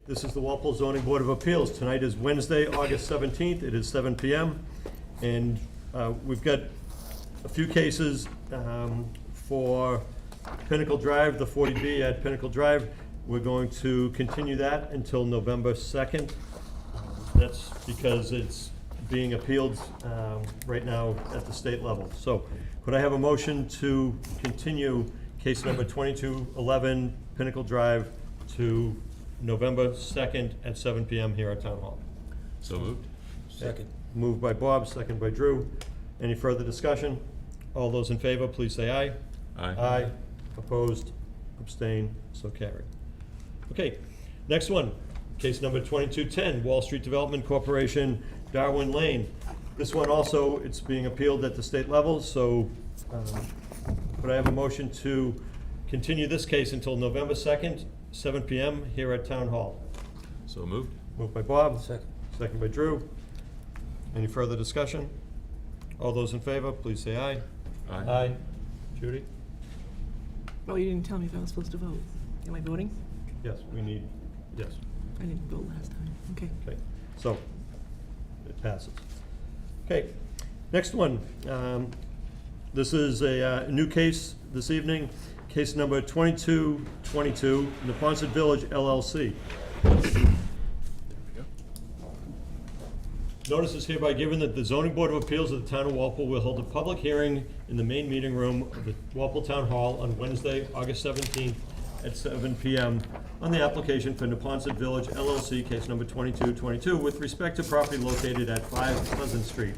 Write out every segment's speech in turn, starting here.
This is the Walpole Zoning Board of Appeals. Tonight is Wednesday, August 17th. It is 7 p.m. And we've got a few cases for Pinnacle Drive, the 40B at Pinnacle Drive. We're going to continue that until November 2nd. That's because it's being appealed right now at the state level. So could I have a motion to continue case number 2211 Pinnacle Drive to November 2nd at 7 p.m. here at Town Hall? So moved. Second. Moved by Bob, second by Drew. Any further discussion? All those in favor, please say aye. Aye. Aye. Opposed, abstained, so carried. Okay, next one, case number 2210, Wall Street Development Corporation, Darwin Lane. This one also, it's being appealed at the state level, so could I have a motion to continue this case until November 2nd, 7 p.m. here at Town Hall? So moved. Moved by Bob. Second. Second by Drew. Any further discussion? All those in favor, please say aye. Aye. Judy? Oh, you didn't tell me if I was supposed to vote. Am I voting? Yes, we need, yes. I didn't vote last time. Okay. Okay, so it passes. Okay, next one. This is a new case this evening, case number 2222, Neponset Village LLC. Notice is hereby given that the Zoning Board of Appeals of the Town of Walpole will hold a public hearing in the main meeting room of the Walpole Town Hall on Wednesday, August 17th at 7 p.m. on the application for Neponset Village LLC, case number 2222, with respect to property located at 5 Pleasant Street,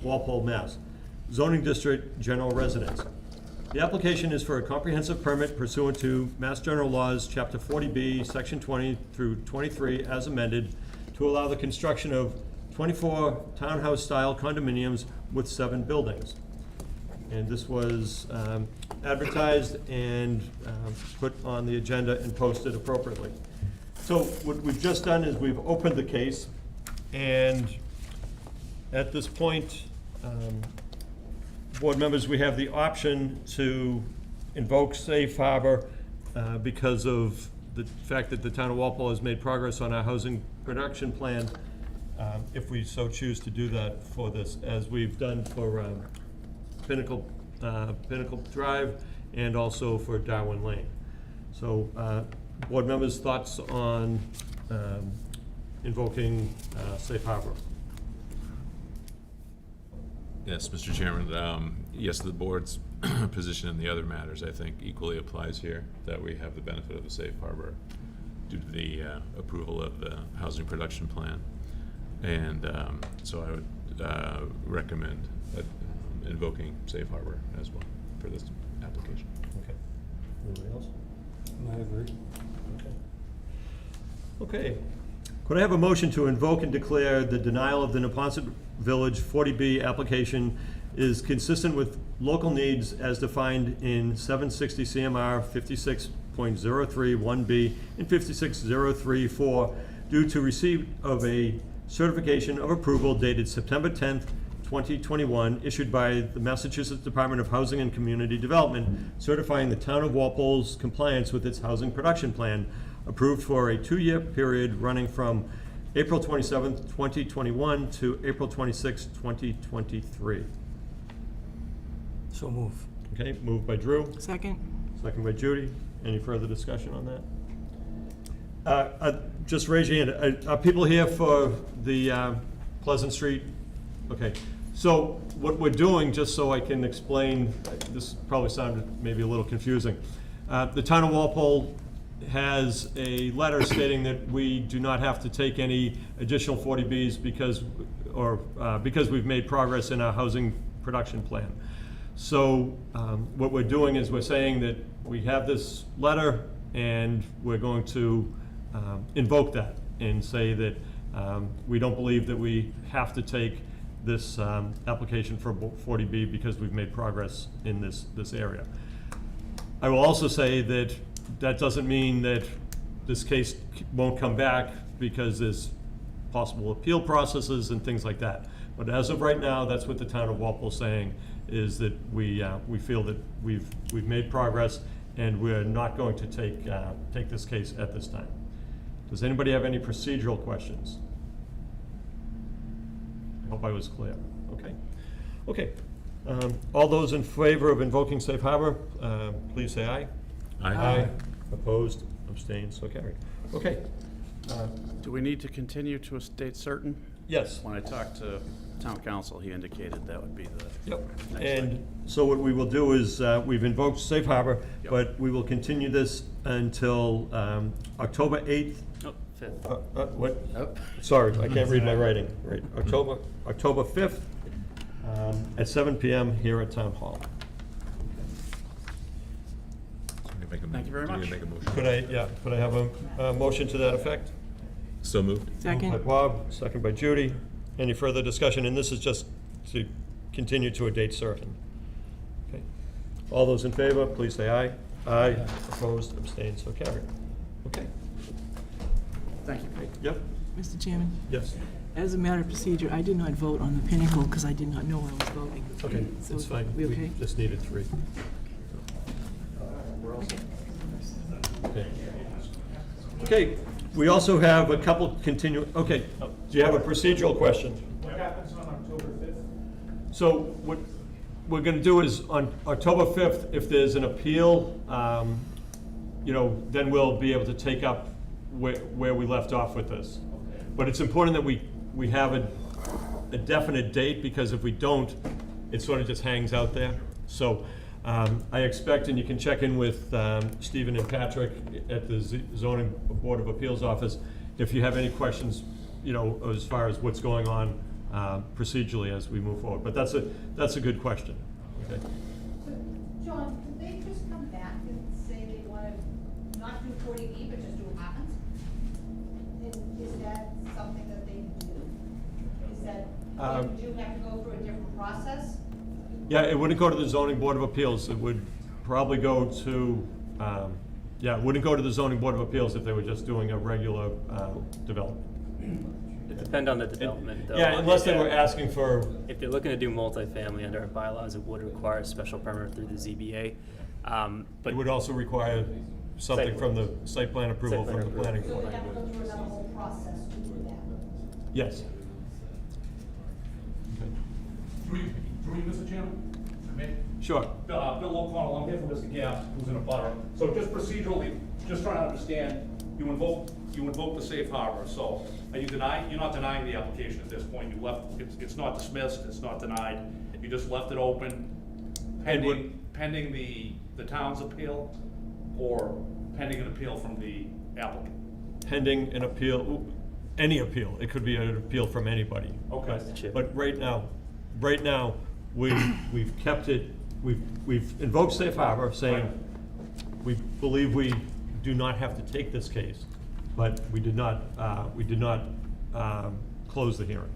Walpole, Mass. Zoning District General Residence. The application is for a comprehensive permit pursuant to Mass General Laws, Chapter 40B, Section 20 through 23, as amended, to allow the construction of 24 townhouse-style condominiums with 7 buildings. And this was advertised and put on the agenda and posted appropriately. So what we've just done is we've opened the case, and at this point, board members, we have the option to invoke safe harbor because of the fact that the town of Walpole has made progress on our housing production plan, if we so choose to do that for this, as we've done for Pinnacle Drive and also for Darwin Lane. So board members, thoughts on invoking safe harbor? Yes, Mr. Chairman. Yes, the board's position in the other matters, I think, equally applies here, that we have the benefit of the safe harbor due to the approval of the housing production plan. And so I would recommend invoking safe harbor as well for this application. Okay. Anybody else? I agree. Okay. Could I have a motion to invoke and declare the denial of the Neponset Village 40B application is consistent with local needs as defined in 760 CMR 56.031B and 56.034 due to receipt of a certification of approval dated September 10th, 2021, issued by the Massachusetts Department of Housing and Community Development, certifying the town of Walpole's compliance with its housing production plan, approved for a 2-year period running from April 27th, 2021 to April 26th, 2023. So move. Okay, moved by Drew, Second? second by Judy. Any further discussion on that? Just raise your hand. Are people here for the Pleasant Street? Okay, so what we're doing, just so I can explain, this probably sounded maybe a little confusing. The town of Walpole has a letter stating that we do not have to take any additional 40Bs because we've made progress in our housing production plan. So what we're doing is we're saying that we have this letter and we're going to invoke that and say that we don't believe that we have to take this application for 40B because we've made progress in this area. I will also say that that doesn't mean that this case won't come back because there's possible appeal processes and things like that. But as of right now, that's what the town of Walpole is saying, is that we feel that we've made progress and we're not going to take this case at this time. Does anybody have any procedural questions? I hope I was clear. Okay. Okay. All those in favor of invoking safe harbor, please say aye. Aye. Opposed, abstained, so carried. Okay. Do we need to continue to a date certain? Yes. When I talked to town council, he indicated that would be the Yep. next And thing. so what we will do is, we've invoked safe harbor, Yep. but we will continue this until October 8th. Oh, fifth. What? Oh. Sorry, I can't read my writing. Right, October 5th at 7 PM here at Town Hall. Thank you very much. Could I have a motion to that effect? So moved. Moved by Second. Bob, second by Judy. Any further discussion? And this is just to continue to a date certain. Okay. All those in favor, please say aye. Aye. Opposed, abstained, so carried. Okay. Thank you. Yep, Mr. Chairman, yes. as a matter of procedure, I did not vote on the Pinnacle because I did not know I was voting. Okay, So that's fine. we okay? just needed 3. Okay. Okay, we also have a couple okay, do you have a procedural question? What happens on October 5th? So what we're gonna do is on October 5th, if there's an appeal, then we'll be able to take up where we left off with this. But it's important that we have a definite date, because if we don't, it sort of just hangs out there. So I expect, and you can check in with Stephen and Patrick at the Zoning Board of Appeals office, if you have any questions, as far as what's going on procedurally as we move forward. But that's a good question. Okay. So, John, could they just come back and say they want to not do 40B, but just do apartments? And is that something that they can do? Is that, would you have to go through a different process? Yeah, it wouldn't go to the Zoning Board of Appeals. It would probably go to, it wouldn't go to the Zoning Board of Appeals if they were just doing a regular development. It depends on the development, though. Yeah, unless they were asking for, If they're looking to do multifamily under our bylaws, it would require a special permit through the ZBA. But it would also require something Site- from the site plan approval Site plan from the planning So board. they have to go through another whole process to do that? Yes. Through you, Mr. Chairman? I may? Sure. Bill O'Connell, I'm here for Mr. Gaff, who's in a butter. So just procedurally, just trying to understand, you invoke the safe harbor, so are you denying, you're not denying the application at this point, you left, it's not dismissed, it's not denied, you just left it open pending the town's appeal, or pending an appeal from the applicant? Pending an appeal, any appeal. It could be an appeal from anybody. Okay. Mr. Chair. But right now, we've kept it, we've invoked safe harbor, saying we believe we do not have to take this case, but we did not close the hearing.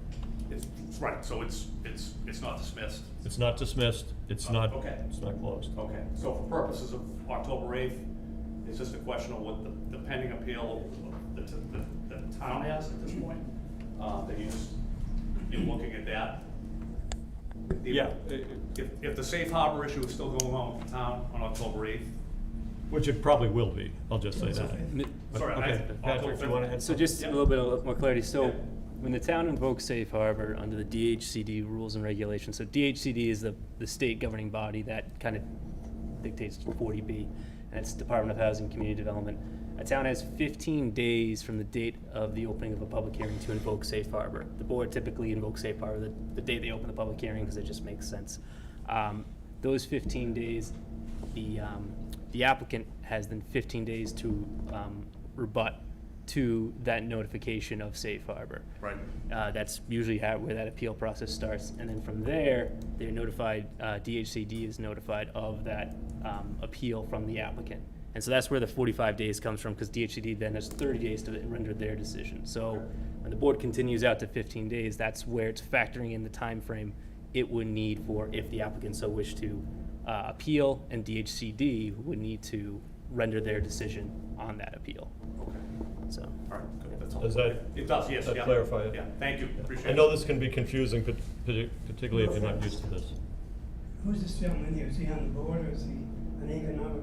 Right, so it's not dismissed? It's not dismissed, it's not Okay. closed. Okay, so for purposes of October 8th, it's just a question of what the pending appeal the town has at this point? That you're looking at that? Yeah, If the safe harbor issue is still going on with the town on October 8th? which it probably will be, I'll just say that. But, Sorry, okay, Patrick, do you want to add So something? just a little bit more clarity. So Yeah. when the town invokes safe harbor under the DHCD rules and regulations, so DHCD is the state governing body that kind of dictates 40B, and it's Department of Housing and Community Development. A town has 15 days from the date of the opening of a public hearing to invoke safe harbor. The board typically invokes safe harbor the day they open the public hearing because it just makes sense. Those 15 days, the applicant has then 15 days to rebut to that notification of safe harbor. Right. That's usually where that appeal process starts, and then from there, they're notified, DHCD is notified of that appeal from the applicant. And so that's where the 45 days comes from, because DHCD then has 30 days to render their decision. So when the board continues out to 15 days, that's where it's factoring in the time frame it would need for, if the applicant so wished to appeal, and DHCD would need to render their decision on that appeal. So. All right, good, that's all. Does that- It does, yes, that yeah. clarify it? Yeah, thank you, appreciate it. I know this can be confusing, particularly if you're not used to this. Who's this gentleman here? Is he on the board or is he an economic?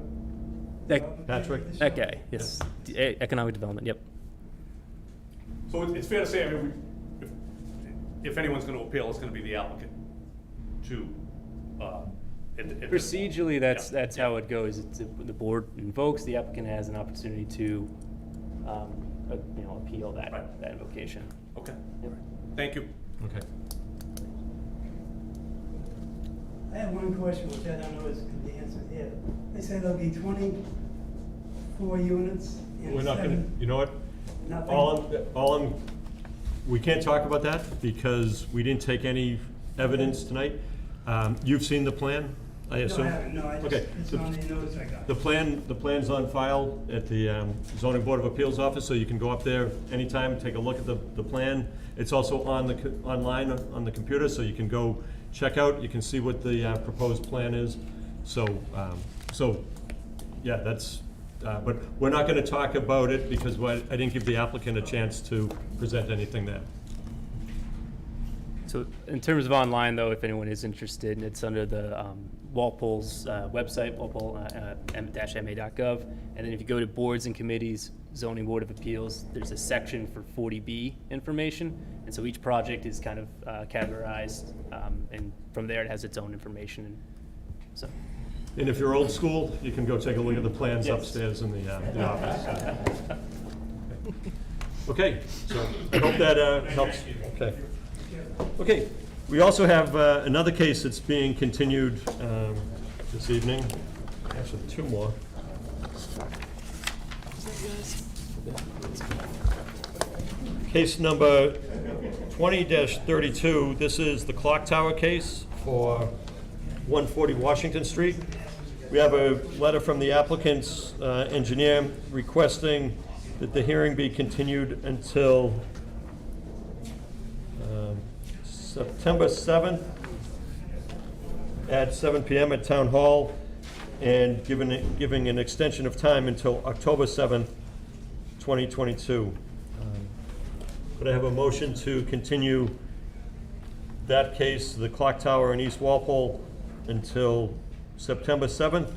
That- development Patrick? this That year? guy, yes. Economic development, yep. So it's fair to say, I mean, if anyone's gonna appeal, it's gonna be the applicant to, at this point. Procedurally, Yeah. that's how it goes. It's, the board invokes, the applicant has an opportunity to, appeal that, Right. that invocation. Okay, Yep. thank you. Okay. I have one question, which I don't know is can be answered here. They say there'll be 24 units and We're not gonna, 7, you know what? nothing. We can't talk about that because we didn't take any evidence tonight. You've seen the plan, I No, assume? I haven't, no, I just, Okay. it's on the notice I got. The plan's on file at the zoning board of appeals office, so you can go up there anytime, take a look at the plan. It's also online on the computer, so you can go check out, you can see what the proposed plan is. So, yeah, that's, but we're not gonna talk about it because I didn't give the applicant a chance to present anything there. So in terms of online, though, if anyone is interested, it's under the Walpole's website, walpole-ma.gov. And then if you go to boards and committees, zoning board of appeals, there's a section for 40B information. And so each project is kind of categorized, and from there it has its own information. And so, And if you're old school, you can go take a look at the plans Yes. upstairs in the office. Okay, so I hope that helps. Okay. Okay, we also have another case that's being continued this evening. Actually, two more. Case number 20-32. This is the clock tower case for 140 Washington Street. We have a letter from the applicant's engineer requesting that the hearing be continued until September 7th at 7 PM at Town Hall, and giving an extension of time until October 7th, 2022. Could I have a motion to continue that case, the clock tower in East Walpole, until September 7th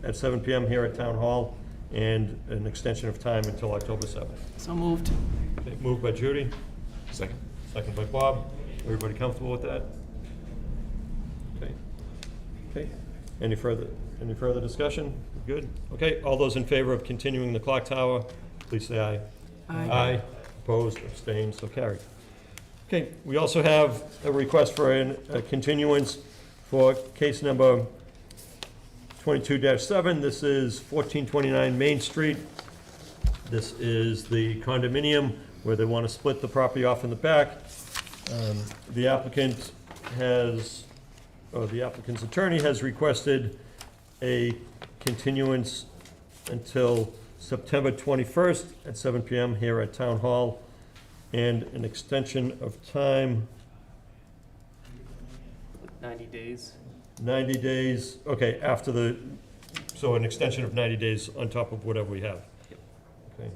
at 7 PM here at Town Hall, and an extension of time until October 7th? So moved. Okay, moved by Judy, Second? second by Bob. Everybody comfortable with that? Okay. Okay. Any further discussion? Good? Okay, all those in favor of continuing the clock tower, please say aye. Aye. Opposed, abstained, so carried. Okay, we also have a request for a continuance for case number 22-7. This is 1429 Main Street. This is the condominium where they want to split the property off in the back. The applicant has, or the applicant's attorney has requested a continuance until September 21st at 7 PM here at Town Hall, and an extension of time, 90 days. 90 days, okay, after the, so an extension of 90 days on top of whatever we have. Yep. Okay,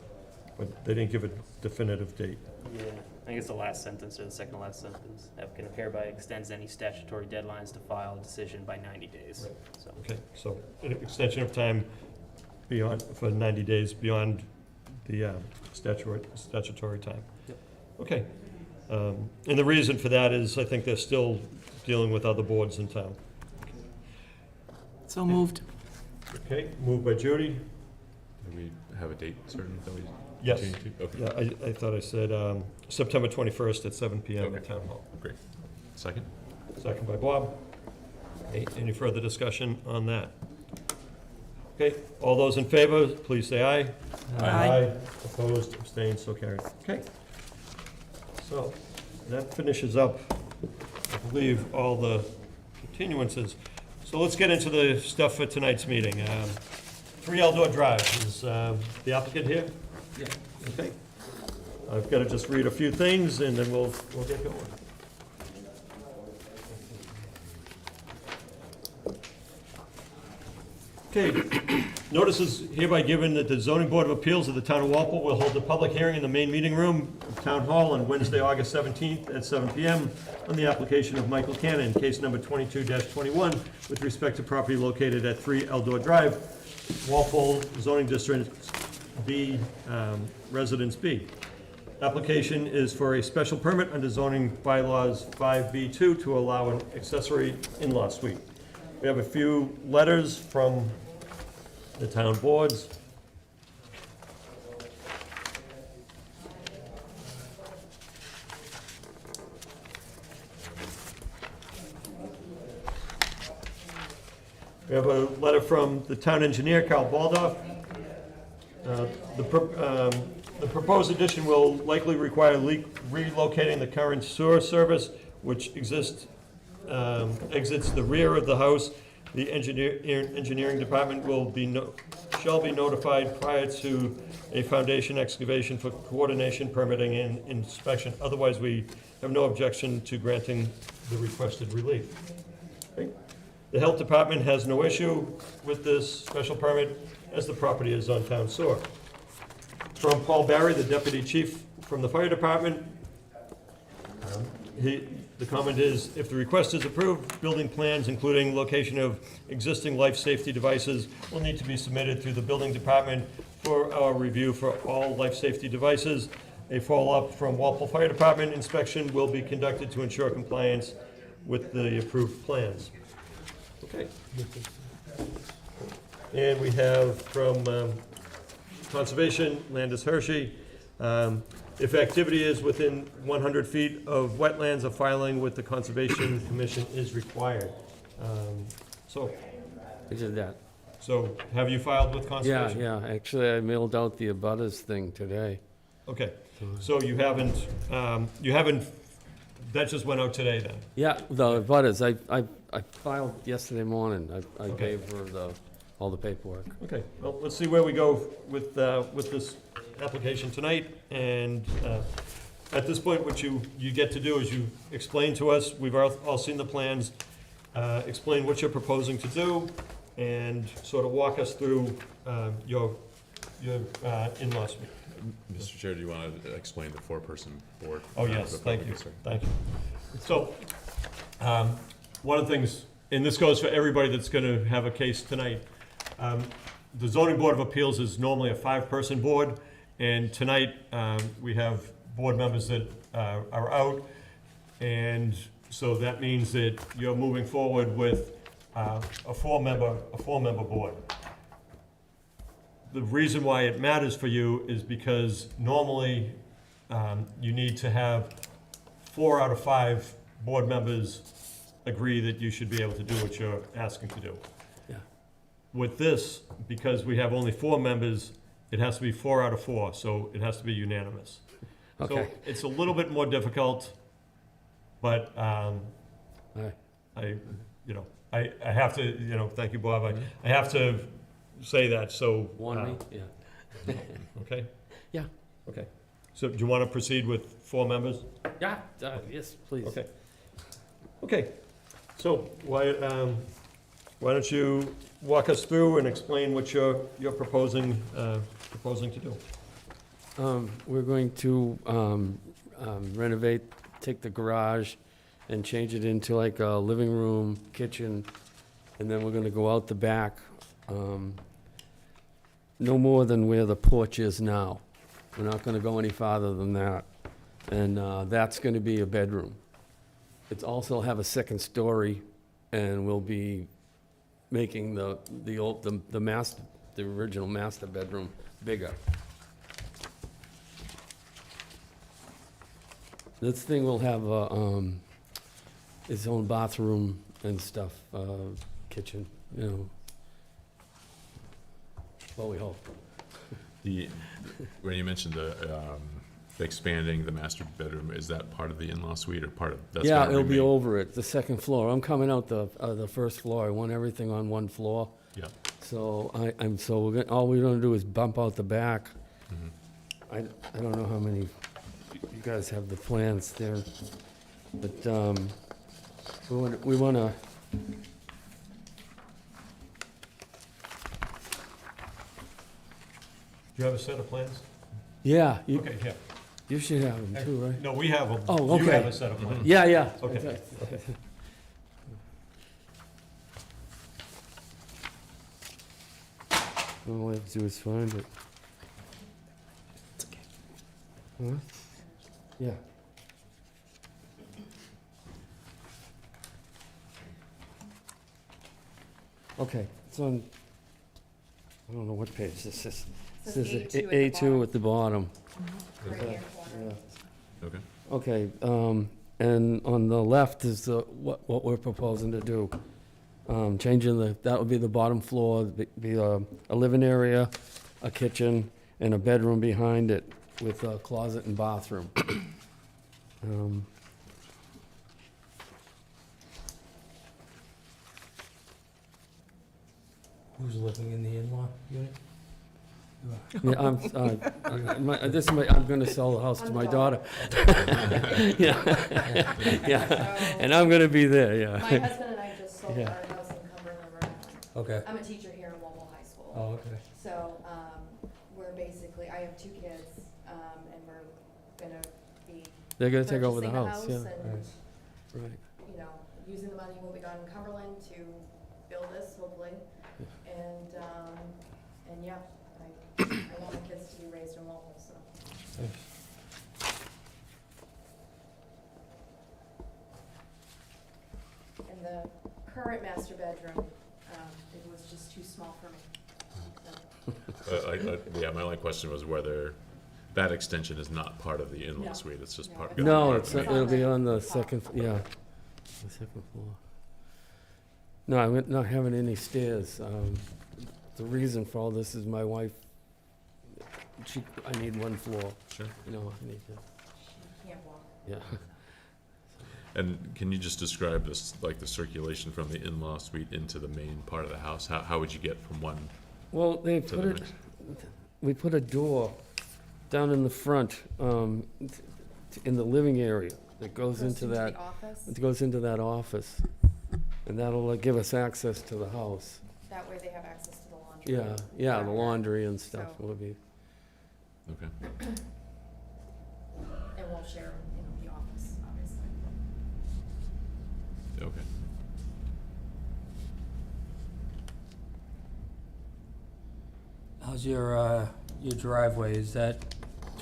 but they didn't give a definitive date. Yeah, I think it's the last sentence or the second to last sentence. Applicant hereby extends any statutory deadlines to file a decision by 90 days. Right. So, Okay, so an extension of time beyond, for 90 days beyond the statutory time. Yep. Okay. And the reason for that is I think they're still dealing with other boards in town. So moved. Okay, moved by Judy. Do we have a date certain that we Yes. continue to? Okay, Yeah, I thought I said September 21st at 7 PM at Okay. Town Hall. great. Second? Second by Bob. Any further discussion on that? Okay, all those in favor, please say aye. Aye. Opposed, abstained, so carried. Okay. So, that finishes up, I believe, all the continuances. So let's get into the stuff for tonight's meeting. 3 Eldor Drive, is the applicant here? Yeah. Okay. I've got to just read a few things, and then we'll get going. Okay, notice is hereby given that the zoning board of appeals of the town of Walpole will hold a public hearing in the main meeting room of Town Hall on Wednesday, August 17th at 7 PM on the application of Michael Cannon, case number 22-21, with respect to property located at 3 Eldor Drive, Walpole zoning district B, Residence B. application is for a special permit under zoning bylaws 5B2 to allow an accessory in-law suite. We have a few letters from the town boards. We have a letter from the town engineer, Carl Baldoff. The proposed addition will likely require relocating the current sewer service, which exits the rear of the house. The engineering department shall be notified prior to a foundation excavation for coordination, permitting, and inspection. Otherwise, we have no objection to granting the requested relief. Okay. The health department has no issue with this special permit, as the property is on town sewer. From Paul Barry, the deputy chief from the fire department, the comment is, if the request is approved, building plans, including location of existing life safety devices, will need to be submitted through the building department for our review for all life safety devices. A follow-up from Walpole Fire Department inspection will be conducted to ensure compliance with the approved plans. Okay. And we have from Conservation, Landis Hershey, if activity is within 100 feet of wetlands, a filing with the Conservation Commission is required. So, I did that. so have you filed with Yeah, Conservation? yeah, actually, I mailed out the abutters thing today. Okay, so you haven't, that just went out today then? Yeah, the abutters, I filed yesterday morning. I Okay. gave her all the paperwork. Okay, well, let's see where we go with this application tonight, and at this point, what you get to do is you explain to us, we've all seen the plans, explain what you're proposing to do, and sort of walk us through your in-law suite. Mr. Chair, do you want to explain the four-person board? Oh, yes, The thank public you, concern? thank you. So, one of the things, and this goes for everybody that's gonna have a case tonight, the zoning board of appeals is normally a 5-person board, and tonight, we have board members that are out, and so that means that you're moving forward with a 4-member board. The reason why it matters for you is because normally, you need to have 4 out of 5 board members agree that you should be able to do what you're asking to do. Yeah. With this, because we have only 4 members, it has to be 4 out of 4, so it has to be unanimous. So Okay. it's a little bit more difficult, but Aye. I have to, thank you, Bob, I have to say that, so. One week, yeah. Okay? Yeah. Okay. So do you want to proceed with 4 members? Yeah, yes, please. Okay. Okay, so why don't you walk us through and explain what you're proposing to do? We're going to renovate, take the garage and change it into like a living room, kitchen, and then we're gonna go out the back, no more than where the porch is now. We're not gonna go any farther than that. And that's gonna be a bedroom. It's also have a second story, and we'll be making the original master bedroom bigger. This thing will have its own bathroom and stuff, kitchen, Well, we hope. When you mentioned the expanding the master bedroom, is that part of the in-law suite or part of? That's Yeah, gonna it'll be remain? over it, the second floor. I'm coming out the first floor. I want everything on one floor. Yeah. So all we're gonna do is bump out the back. Mhm. I don't know how many, you guys have the plans there, but we wanna. Do you have a set of plans? Yeah, Okay, yeah. you should have them too, right? No, we have them. Oh, You okay. have a set of plans. Yeah, yeah. Okay. All I have to do is find it. It's okay. Huh? Yeah. Okay, it's on, I don't know what page this is. Says This is A2 at the A2 at the bottom. Right here, corner. Yeah. Okay. Okay, and on the left is what we're proposing to do. Changing that would be the bottom floor, be a living area, a kitchen, and a bedroom behind it with a closet and bathroom. Who's living in the in-law unit? Yeah, I'm gonna sell the house to my daughter. Yeah, yeah, and I'm gonna be there, My yeah. husband and I just sold Yeah. our house in Cumberland, Rhode Island. Okay. I'm a teacher here in Lowell High School. Oh, okay. So, we're basically, I have 2 kids, and we're gonna be They're gonna take over the purchasing a house, yeah, and, right. you know, using the money we'll be done in Cumberland to build this, hopefully. And yeah, I want my kids to be raised in Lowell, so. And the current master bedroom, it was just too small for me. So, Yeah, my only question was whether that extension is not part of the in-law No. suite, it's just No, part. it's No, on- it'll be on the top. second, yeah, the second floor. No, I'm not having any stairs. The reason for all this is my wife, I need 1 floor, Sure. you know, I need to, She can't walk. yeah. And can you just describe this, like the circulation from the in-law suite into the main part of the house? How would you get from one Well, they to put the it, next? we put a door down in the front, in the living area that goes into that. the office, It goes into that office, and that'll give us access to the house. that way they have access to the laundry. Yeah, yeah, the laundry and stuff So- will be, Okay. And we'll share, you know, the office, obviously. Okay. How's your driveway? Is that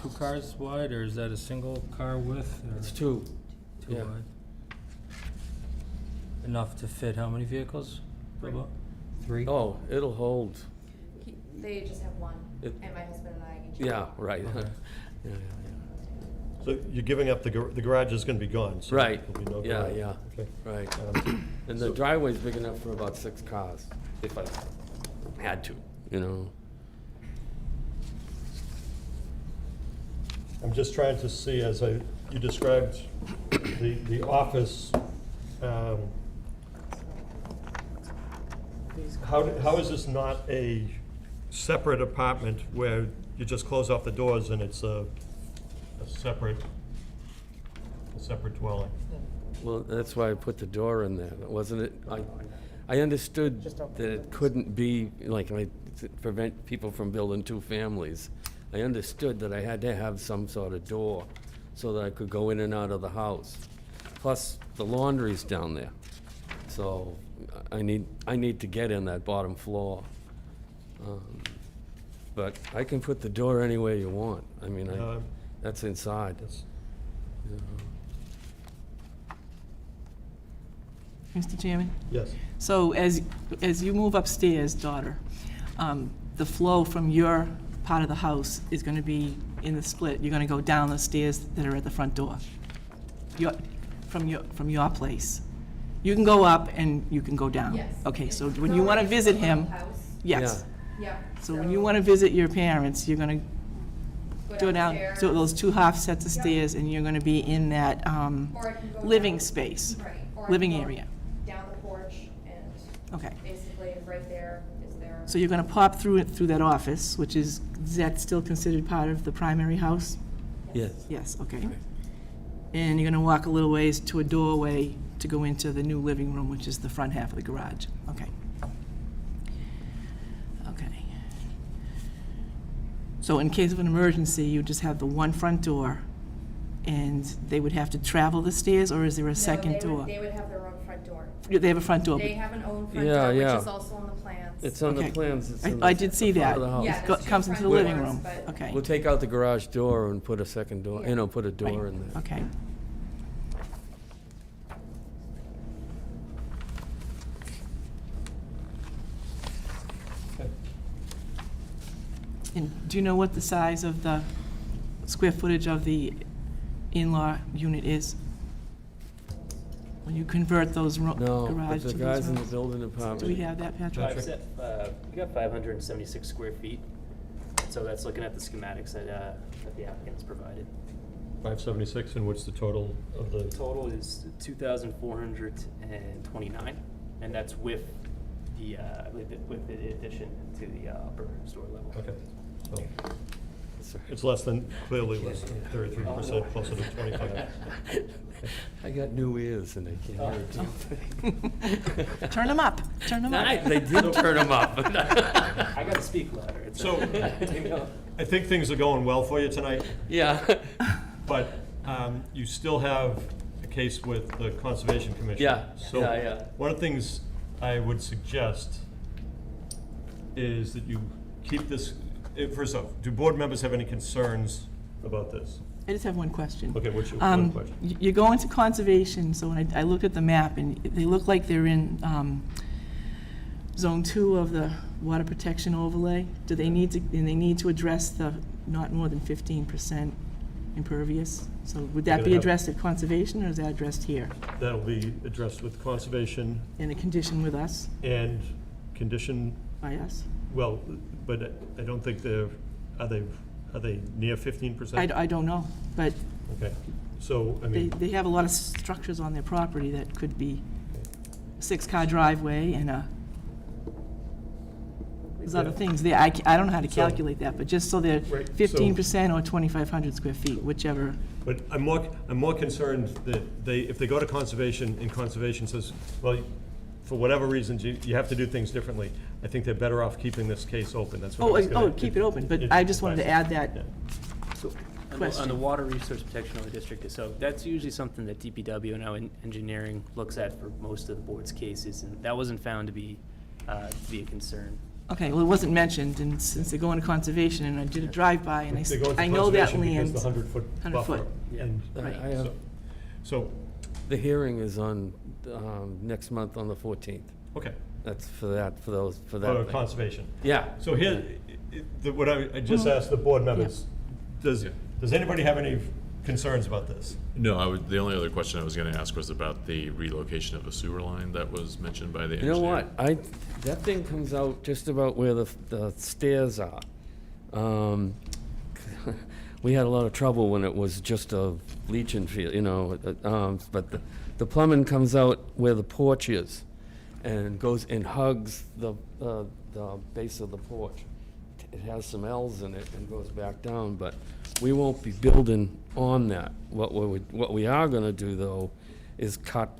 2 cars wide, or is that a single car width? or it's 2, 2 yeah. wide? Enough to fit how many vehicles? Three. About 3? Oh, it'll hold, They just have 1, It- and my husband and I each. have yeah, one. right. Okay. Yeah, yeah, So you're giving up the garage is gonna be gone, so Right. there'll be no Yeah, garage. yeah. Okay. yeah, right. And So- the driveway's big enough for about 6 cars, if I had to, you know? I'm just trying to see, as you described the office, how is this not a separate apartment where you just close off the doors and it's a separate dwelling? Well, that's why I put the door in there, wasn't it? I understood that it couldn't be, like, to prevent people from building 2 families. I understood that I had to have some sort of door so that I could go in and out of the house. Plus, the laundry's down there. So I need to get in that bottom floor. But I can put the door anywhere you want. I mean, that's inside. Yes. you know. Mr. Chairman? Yes. So as you move upstairs, daughter, the flow from your part of the house is going to be in the split. You're going to go down the stairs that are at the front door. From your place. You can go up and you can go down. Yes. Okay, so It's when you want to already visit from him, the house. yes. Yeah. So when you want to visit your parents, you're going to go down, downstairs. so those 2 half sets of Yep. stairs, and you're going to be in that Or I can go living down- space, Right. Or I living can go area. Down the porch and Okay. basically right there is their. So you're going to pop through that office, which is that still considered part of the primary house? Yes. Yes, okay. And you're going to walk a little ways to a doorway to go into the new living room, which is the front half of the garage. Okay. Okay. So in case of an emergency, you just have the 1 front door, and they would have to travel the stairs, or is there a second door? They would have their own front door. They have a front door. They have an own front Yeah, door, which yeah. is also on the plans. It's on the Okay. plans. It's in I the did see front that. of the house. Yeah, It there's two comes into the front living doors, room. but- Okay. We'll take out the garage door and put a second door, Yeah. put a door Right. in there. Okay. And do you know what the size of the square footage of the in-law unit is? When you convert those No, but garage the to guys those in the rooms? building Do we department, have that, Patrick? We got 576 square feet, so that's looking at the schematics that the applicant has provided. 576, and what's the total of the? Total is 2,429, and that's with the, with the addition to the upper store level. Okay, so Sorry. it's less than, clearly less than 33%, closer to 25. I got new ears and they can't hear it. Turn them up, turn them up. They did turn them up. I gotta speak louder. It's So, I think things are going well for you tonight, Yeah. but you still have a case with the Conservation Commission. Yeah, So, yeah. one of the things I would suggest is that you keep this, first off, do board members have any concerns about this? I just have one question. Okay, what's your one question? You're going to conservation, so when I looked at the map, and they look like they're in Zone 2 of the water protection overlay. Do they need to, and they need to address the not more than 15% impervious? So would that gonna be have- addressed at conservation, or is that addressed here? That'll be addressed with Conservation In a condition with us, and condition, by us? well, but I don't think are they near 15%? I don't know, but Okay, so, I mean. they have a lot of structures on their property that could be a 6-car driveway and there's other things there. I don't know how to So- calculate that, but just so they're Right, so- 15% or 2,500 square feet, whichever. But I'm more concerned that if they go to conservation and conservation says, well, for whatever reasons, you have to do things differently, I think they're better off keeping this case open, that's what I was gonna. Keep it open, but I just wanted to add that Yeah. On question. the water resource protection overdistrict, so that's usually something that DPW and our engineering looks at for most of the board's cases, and that wasn't found to be a concern. Okay, well, it wasn't mentioned, and since they're going to conservation, and I did a drive-by, and They're going to I know that conservation land. because the 100-foot 100 buffer. foot. Yeah. And Right. I have, so, the hearing is on, next month on the 14th. okay, That's for that, for for that thing. conservation. Yeah. So here, what I just asked the board members, does anybody have any concerns about this? No, the only other question I was gonna ask was about the relocation of a sewer line that was mentioned by the You engineer. know what? That thing comes out just about where the stairs are. We had a lot of trouble when it was just a leaching field, but the plumbing comes out where the porch is and goes and hugs the base of the porch. It has some L's in it and goes back down, but we won't be building on that. What we are gonna do, though, is cut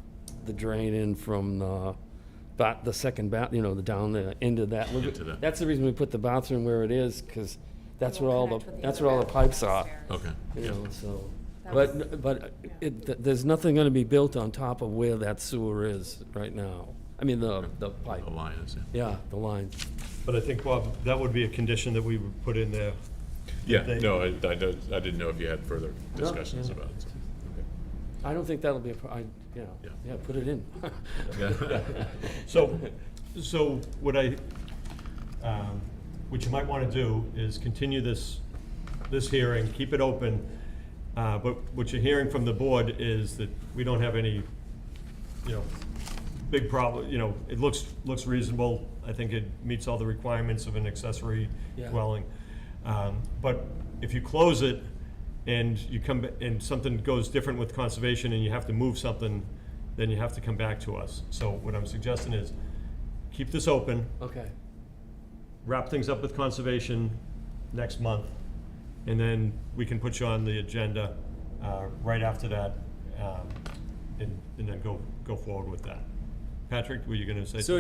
the drain in from the second bath, down the end of that. Into that. That's the reason we put the bathroom where it is, because that's It where all won't the, connect with that's other where all the pipes are. bathrooms Okay, yeah. So, That was- there's nothing gonna be built on top of where that sewer is right now. I mean, the pipe, The line is, yeah. yeah, the line. But I think, Bob, that would be a condition that we would put in there. Yeah, They- no, I didn't know if you had further discussions yeah. about it. so, I don't think that'll be Yeah. yeah, put it in. okay. So what what you might want to do is continue this hearing, keep it open, but what you're hearing from the board is that we don't have any, big problem, it looks reasonable. I think it meets all the requirements of an accessory Yeah. dwelling. But if you close it and you and something goes different with conservation and you have to move something, then you have to come back to us. So what I'm suggesting is, keep this open, Okay. wrap things up with conservation next month, and then we can put you on the agenda right after that, and then go forward with that. Patrick, were you gonna say? So,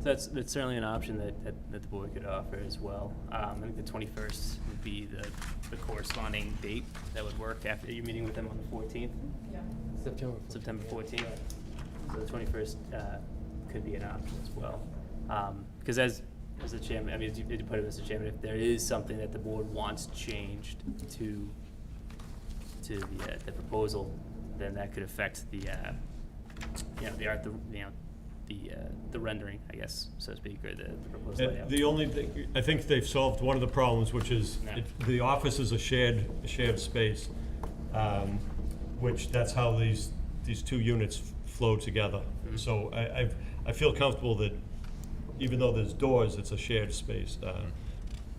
that's certainly an option that the board could offer as well. I think the 21st would be the corresponding date that would work after your meeting with them on the 14th, Yeah. September. September 14th. So the 21st could be an option as well. Because as the chairman, I mean, as you put it, Mr. Chairman, if there is something that the board wants changed to the proposal, then that could affect the the rendering, I guess, so to speak, or the proposed And layout. the only thing, I think they've solved one of the problems, which is Yeah. the office is a shared space, which that's how these two units flow together. So I feel comfortable that even though there's doors, it's a shared space.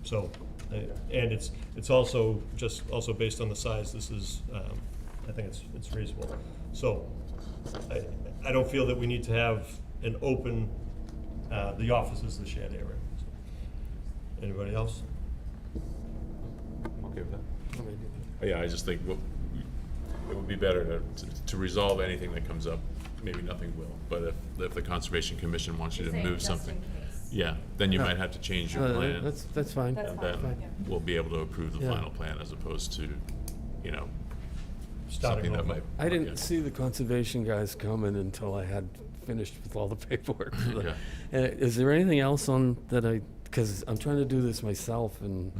So, and it's also based on the size, this is, I think it's reasonable. So I don't feel that we need to have an open, the office is the shared area. Anybody else? I'm okay with that. Yeah, I just think it would be better to resolve anything that comes up. Maybe nothing will, but if the Conservation Commission wants you to Saying move just in something, case. yeah, then you might have to change your plan. That's fine. That's And fine, then yeah. we'll be able to approve the Yeah. final plan as opposed to, Starting something that over. might. I didn't see the conservation guys coming until I had finished with all the paperwork. Yeah. Is there anything else on that because I'm trying to do this myself, and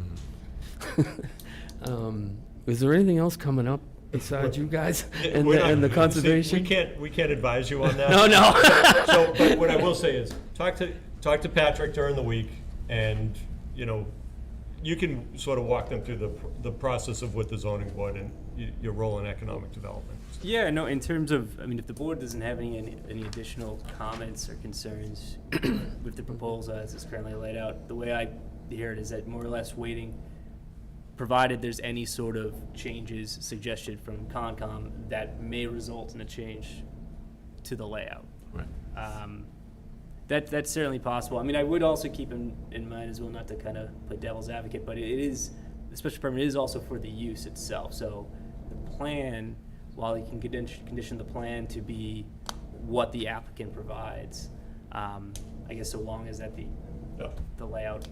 is there anything else coming up besides you guys and We're not- the see, conservation? We can't advise you on that. No. So, but what I will say is, talk to Patrick during the week, and, you can sort of walk them through the process of what the zoning board and your role in economic development. Yeah, no, in terms of, I mean, if the board doesn't have any additional comments or concerns with the proposal as it's currently laid out, the way I hear it is that more or less waiting, provided there's any sort of changes suggested from Concom that may result in a change to the layout. Right. That's certainly possible. I mean, I would also keep in mind as well, not to kind of play devil's advocate, but the special permit is also for the use itself. So the plan, while you can condition the plan to be what the applicant provides, I guess so long as that the layout,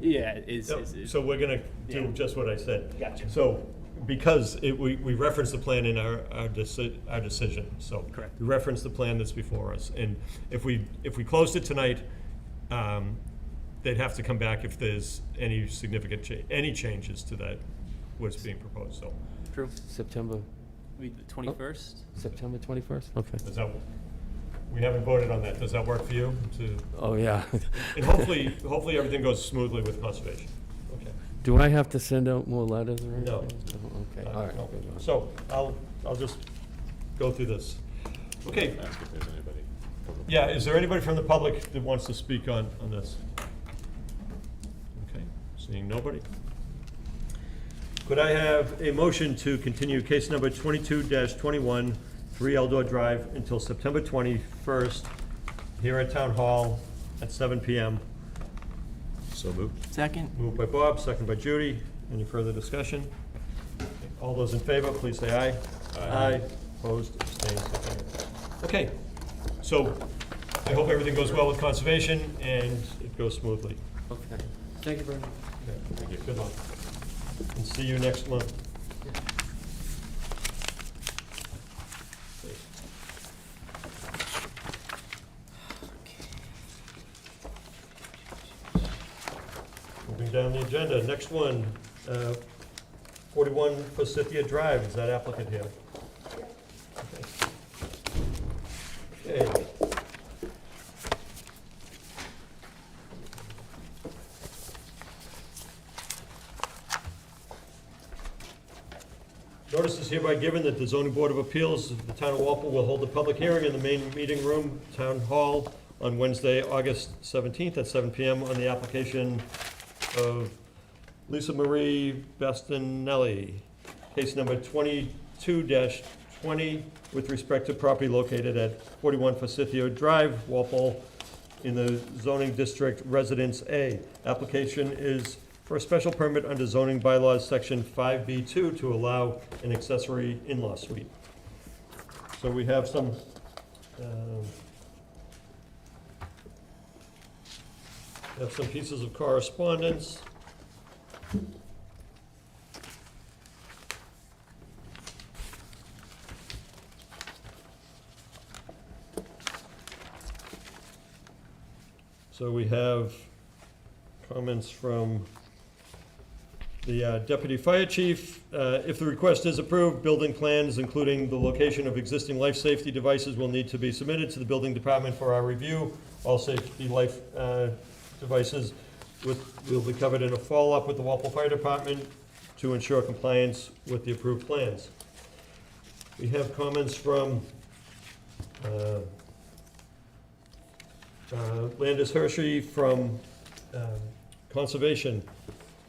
is. So we're gonna do Yeah. just what I said. Gotcha. So, because we reference the plan in our decision, so. Correct. We reference the plan that's before us, and if we closed it tonight, they'd have to come back if there's any significant any changes to that, what's being proposed, so. True. September The 21st? September 21st? Okay. Does that, we haven't voted on that, does that work for you to, Oh, yeah. and hopefully everything goes smoothly with conservation, okay? Do I have to send out more letters or anything? No. Oh, okay, all right. No. good. So, I'll just go through this. Okay, Ask if there's anybody. yeah, is there anybody from the public that wants to speak on this? Okay, seeing nobody. Could I have a motion to continue case number 22-21, 3 Eldor Drive, until September 21st, here at Town Hall at 7 PM? So moved. Second? Moved by Bob, second by Judy. Any further discussion? All those in favor, please say aye. Aye. Opposed, abstained, so carried. Okay, so I hope everything goes well with conservation and it goes smoothly. Okay. Thank you very much. Thank you. Good luck. And see you next month. Moving down the agenda, next one, 41 Forsythia Drive, is that applicant here? Okay. Notice is hereby given that the zoning board of appeals of the town of Walpole will hold a public hearing in the main meeting room, Town Hall, on Wednesday, August 17th at 7 PM on the application of Lisa Marie Bastinelli, case number 22-20, with respect to property located at 41 Forsythia Drive, Walpole, in the zoning district Residence A. Application is for a special permit under zoning bylaws, section 5B2, to allow an accessory in-law suite. So we have some, pieces of correspondence. So we have comments from the Deputy Fire Chief. If the request is approved, building plans, including the location of existing life safety devices, will need to be submitted to the building department for our review. All safety life devices will be covered in a follow-up with the Walpole Fire Department to ensure compliance with the approved plans. We have comments from Landis Hershey from Conservation.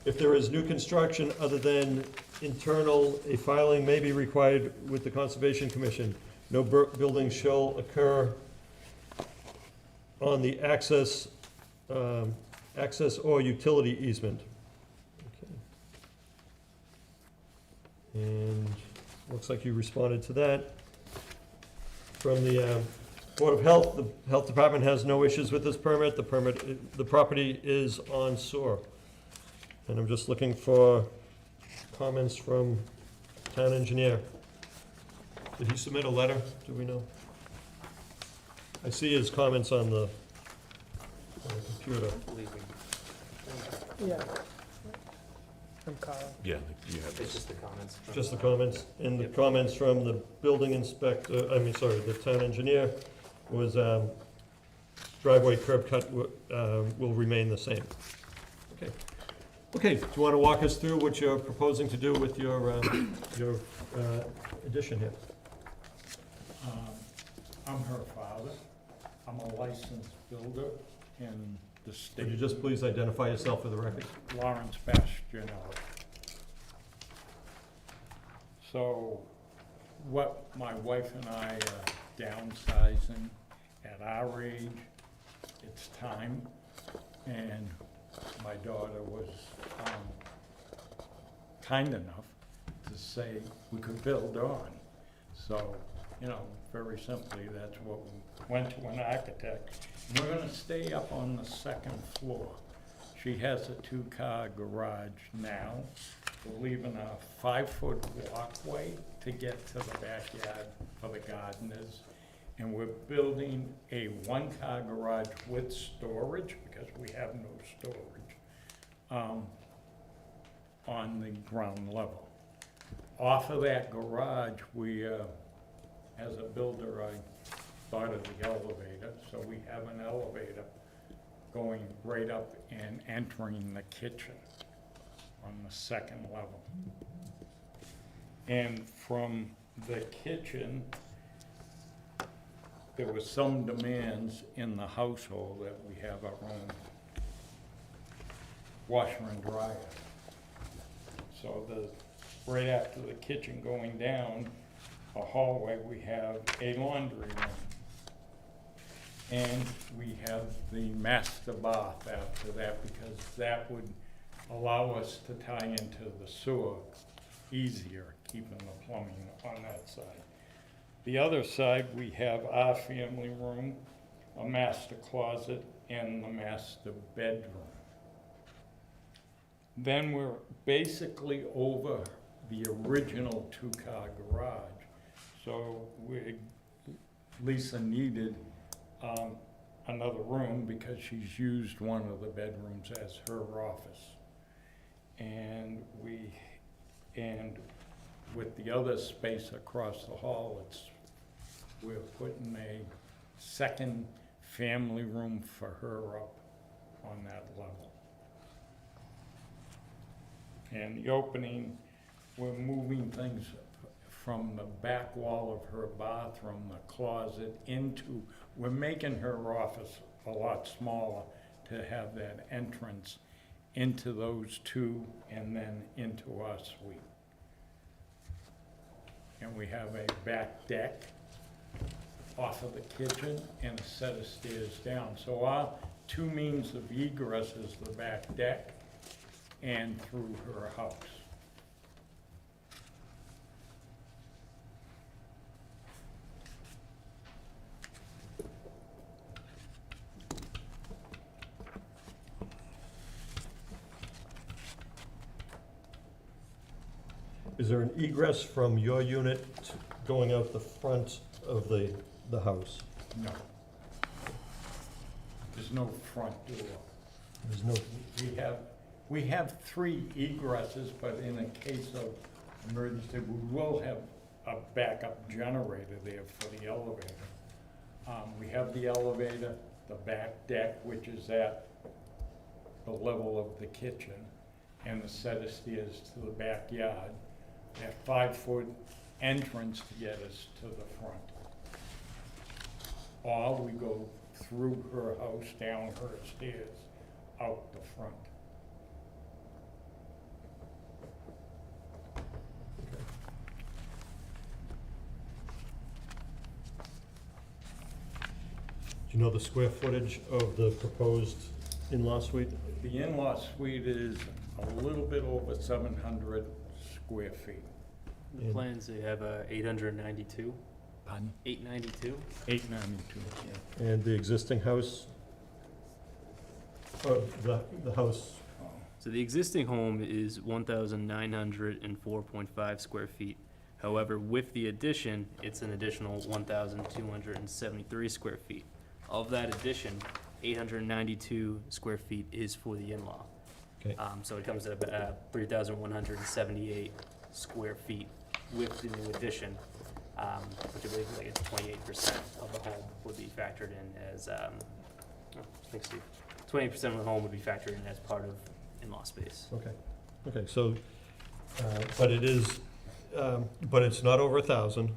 If there is new construction other than internal, a filing may be required with the Conservation Commission. No building shall occur on the access or utility easement. Okay. And looks like you responded to that. From the Board of Health, the Health Department has no issues with this permit. The property is on sewer. And I'm just looking for comments from Town Engineer. Did he submit a letter? Do we know? I see his comments on the computer. Yeah. From Carl. Yeah, you have It's this. just the comments. from, Just the comments, and the comments from the building inspector, the town engineer was, driveway curb cut will remain the same. Okay. Okay, do you want to walk us through what you're proposing to do with your addition here? I'm her father. I'm a licensed builder in the state. Could you just please identify yourself for the record? Lawrence Bastianelli. So what my wife and I are downsizing at our age, it's time. And my daughter was kind enough to say we could build on. So, very simply, that's what we went to an architect. And we're gonna stay up on the second floor. She has a 2-car garage now. We're leaving a 5-foot walkway to get to the backyard for the gardeners. And we're building a 1-car garage with storage, because we have no storage, on the ground level. Off of that garage, we, as a builder, I thought of the elevator, so we have an elevator going right up and entering the kitchen on the second level. And from the kitchen, there were some demands in the household that we have our own washer and dryer. So right after the kitchen going down, a hallway, we have a laundry room. And we have the master bath after that, because that would allow us to tie into the sewer easier, keeping the plumbing on that side. The other side, we have our family room, a master closet, and the master bedroom. Then we're basically over the original 2-car garage. So Lisa needed another room because she's used one of the bedrooms as her office. And with the other space across the hall, we're putting a second family room for her up on that level. And the opening, we're moving things from the back wall of her bathroom, the closet, we're making her office a lot smaller to have that entrance into those two and then into our suite. And we have a back deck off of the kitchen and a set of stairs down. So our two means of egress is the back deck and through her house. Is there an egress from your unit going out the front of the house? No. There's no front door. There's no, We have 3 egresses, but in a case of emergency, we will have a backup generator there for the elevator. We have the elevator, the back deck, which is at the level of the kitchen, and the set of stairs to the backyard. That 5-foot entrance to get us to the front. Or we go through her house, down her stairs, out the front. do you know the square footage of the proposed in-law suite? The in-law suite is a little bit over 700 square feet. The And- plans, they have 892, Pardon? 892. 892. And the existing house? The house, So the existing home is 1,904.5 square feet. However, with the addition, it's an additional 1,273 square feet. Of that addition, 892 square feet is for the in-law. Okay. So it comes to about 3,178 square feet with the new addition, which I believe is like 28% of the home would be factored in as, thanks, Steve. 28% of the home would be factored in as part of in-law space. okay, so, but it is, but it's not over 1,000,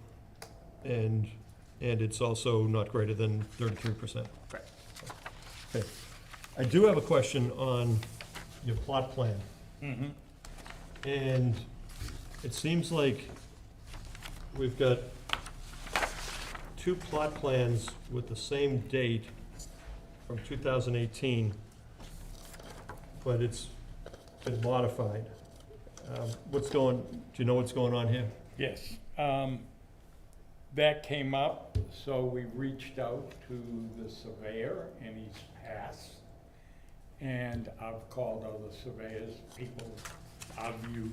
and it's also not greater than 33%. Correct. Okay. I do have a question on your plot plan. Mm-hmm. And it seems like we've got 2 plot plans with the same date from 2018, but it's been modified. Do you know what's going on here? Yes. That came up, so we reached out to the surveyor, and he's passed. And I've called other surveyors, people I've used,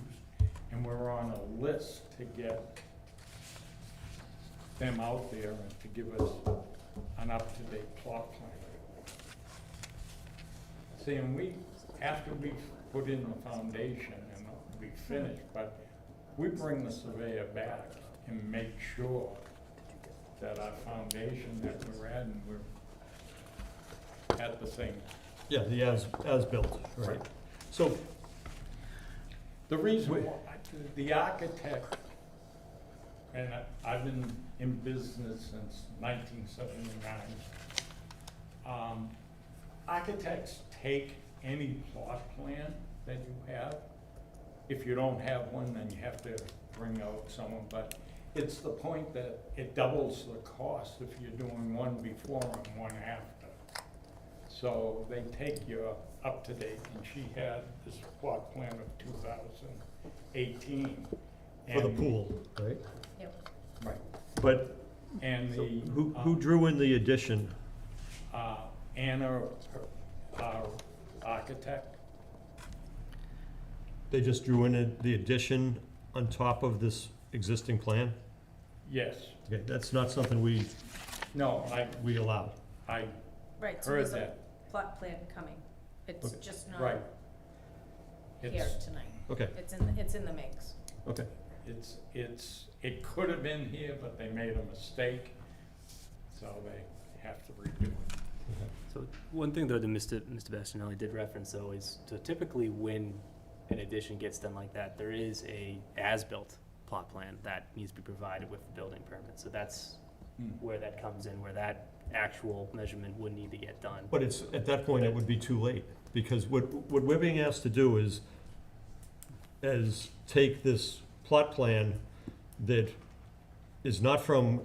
and we're on a list to get them out there and to give us an up-to-date plot plan. See, and after we put in the foundation and we finish, but we bring the surveyor back and make sure that our foundation that we're adding, we're at the same. Yeah, the as-built, right? So, The reason why, the architect, and I've been in business since 1979. Architects take any plot plan that you have. If you don't have one, then you have to bring out someone, but it's the point that it doubles the cost if you're doing one before and one after. So they take you up to date, and she had this plot plan of 2018. for the and- pool, right? Yep. Right, But and so the. who drew in the addition? Anna, our architect, They just drew in the addition on top of this existing plan? yes. Okay, that's not something we allow. I Right, so heard there's a that, plot plan coming. It's Okay. just not right. here It's, tonight. Okay, It's in the mix. okay. it could have been here, but they made a mistake, so they have to redo it. So one thing though that Mr. Bastianelli did reference though is to typically when an addition gets done like that, there is a as-built plot plan that needs to be provided with the building permit. So that's where that comes in, where that actual measurement would need to get done. But it's, at that point, it would be too late, because what we're being asked to do is take this plot plan that is not from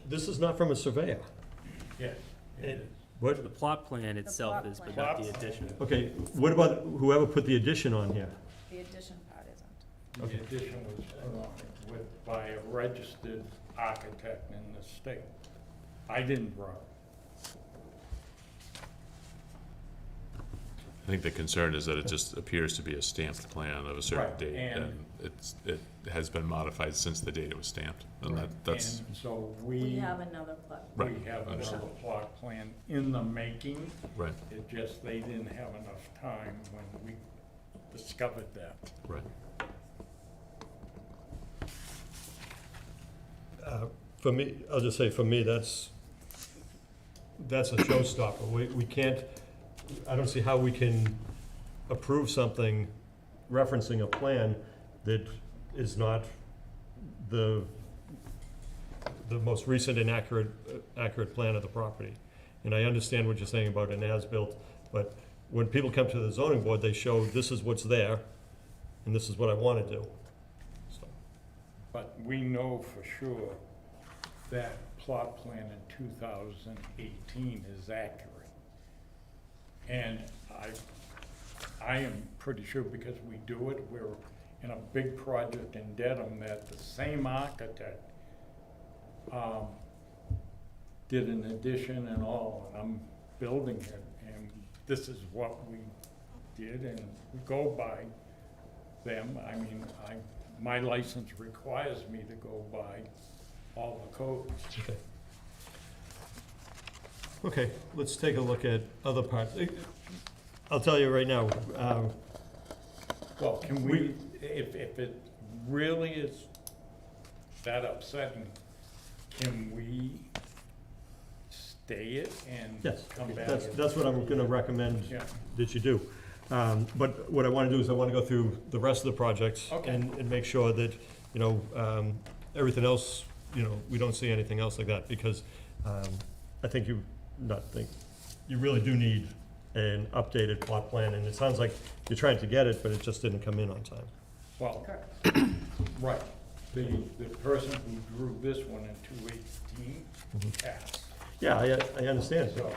this is not from a surveyor. Yes, it is. What, The plot plan itself plot is, but plan. not the addition. okay, what about whoever put the addition on here? The addition part isn't. The addition was put on it by a registered architect in the state. I didn't draw it. I think the concern is that it just appears to be a stamped plan of a certain Right, date, and- and it has been modified since the date it was stamped, and that's, And so We have another plot We Right, have another understand. plot plan in the making. Right, It just, they didn't have enough time when we discovered that. right. For me, I'll just say, for me, that's a showstopper. We can't, I don't see how we can approve something referencing a plan that is not the most recent and accurate plan of the property. And I understand what you're saying about an as-built, but when people come to the zoning board, they show, this is what's there, and this is what I want to do. So, But we know for sure that plot plan in 2018 is accurate. And I am pretty sure, because we do it, we're in a big project in Dedham that the same architect did an addition and all, and I'm building it, and this is what we did, and we go by them. I mean, my license requires me to go by all the codes. okay. Okay, let's take a look at other parts. I'll tell you right now, Well, can we, if it really is that upsetting, can we stay it and yes, come back? that's what I'm gonna recommend Yeah. that you do. But what I wanna do is I wanna go through the rest of the projects Okay. and make sure that, you know, everything else, you know, we don't see anything else like that, because I think you really do need an updated plot plan, and it sounds like you're trying to get it, but it just didn't come in on time. Well, right, the person who drew this one in 2018 passed. Yeah, I understand. So,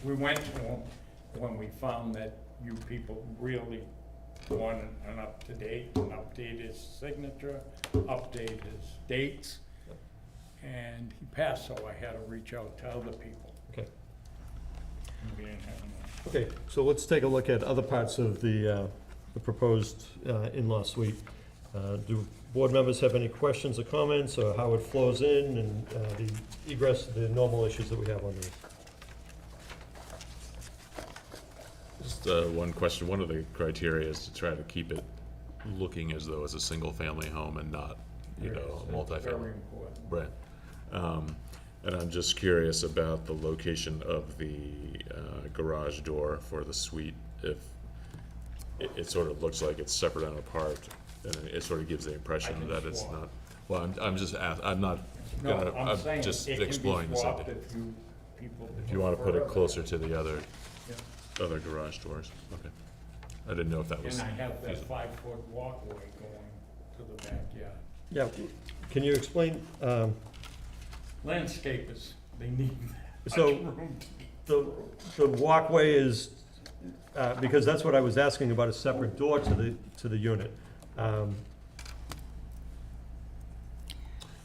we went to him when we found that you people really wanted an up-to-date, and update his signature, update his dates, and he passed, so I had to reach out to other people. Okay. And we didn't have enough. Okay, so let's take a look at other parts of the proposed in-law suite. Do board members have any questions or comments, or how it flows in, and the egress, the normal issues that we have under it? Just one question. One of the criteria is to try to keep it looking as though it's a single-family home and not, you know, a multifamily. Very important. Right. And I'm just curious about the location of the garage door for the suite. If it sort of looks like it's separate and apart, and it sort of gives the impression can that it's swap. not. Well, I'm just I'm not No, gonna, I'm saying just it can be exploring this swapped idea. if you people. If you want to put it prefer closer to the other Yeah. garage doors, okay. I didn't know if that was And I have that feasible. 5-foot walkway going to the backyard. Yeah, can you explain, Landscapers, they need that So- much room to keep the walkway is, because that's what I was asking about, a separate door to the unit.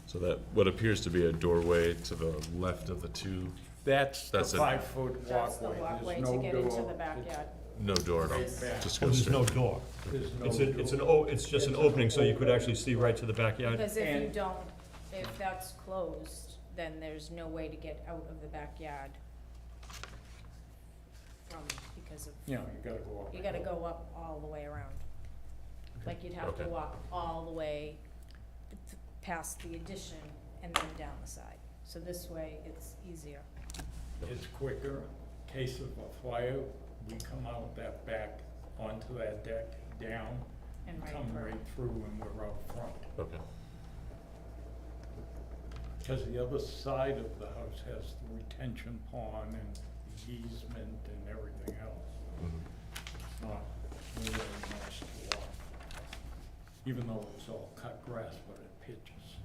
So that, what appears to be a doorway to the left of the two, That's the That's it. 5-foot walkway. That's the walkway There's to no get into door. the backyard. no door at all, Yes. just Oh, goes there's straight. no door. There's no It's door. it's just an opening, so you could actually see right to the backyard. Because if you And- don't, if that's closed, then there's no way to get out of the backyard from, because of, You know, you gotta go up. you gotta go up all the way around. Like you'd have to Okay. walk all the way past the addition and then down the side. So this way, it's easier. It's quicker. Case of a fire, we come out that back onto that deck, down, And right come through. right through and we're out front. Okay, Because the other side of the house has the retention pond and the easement and everything else. It's not really nice to walk, even though it's all cut grass, but it pitches.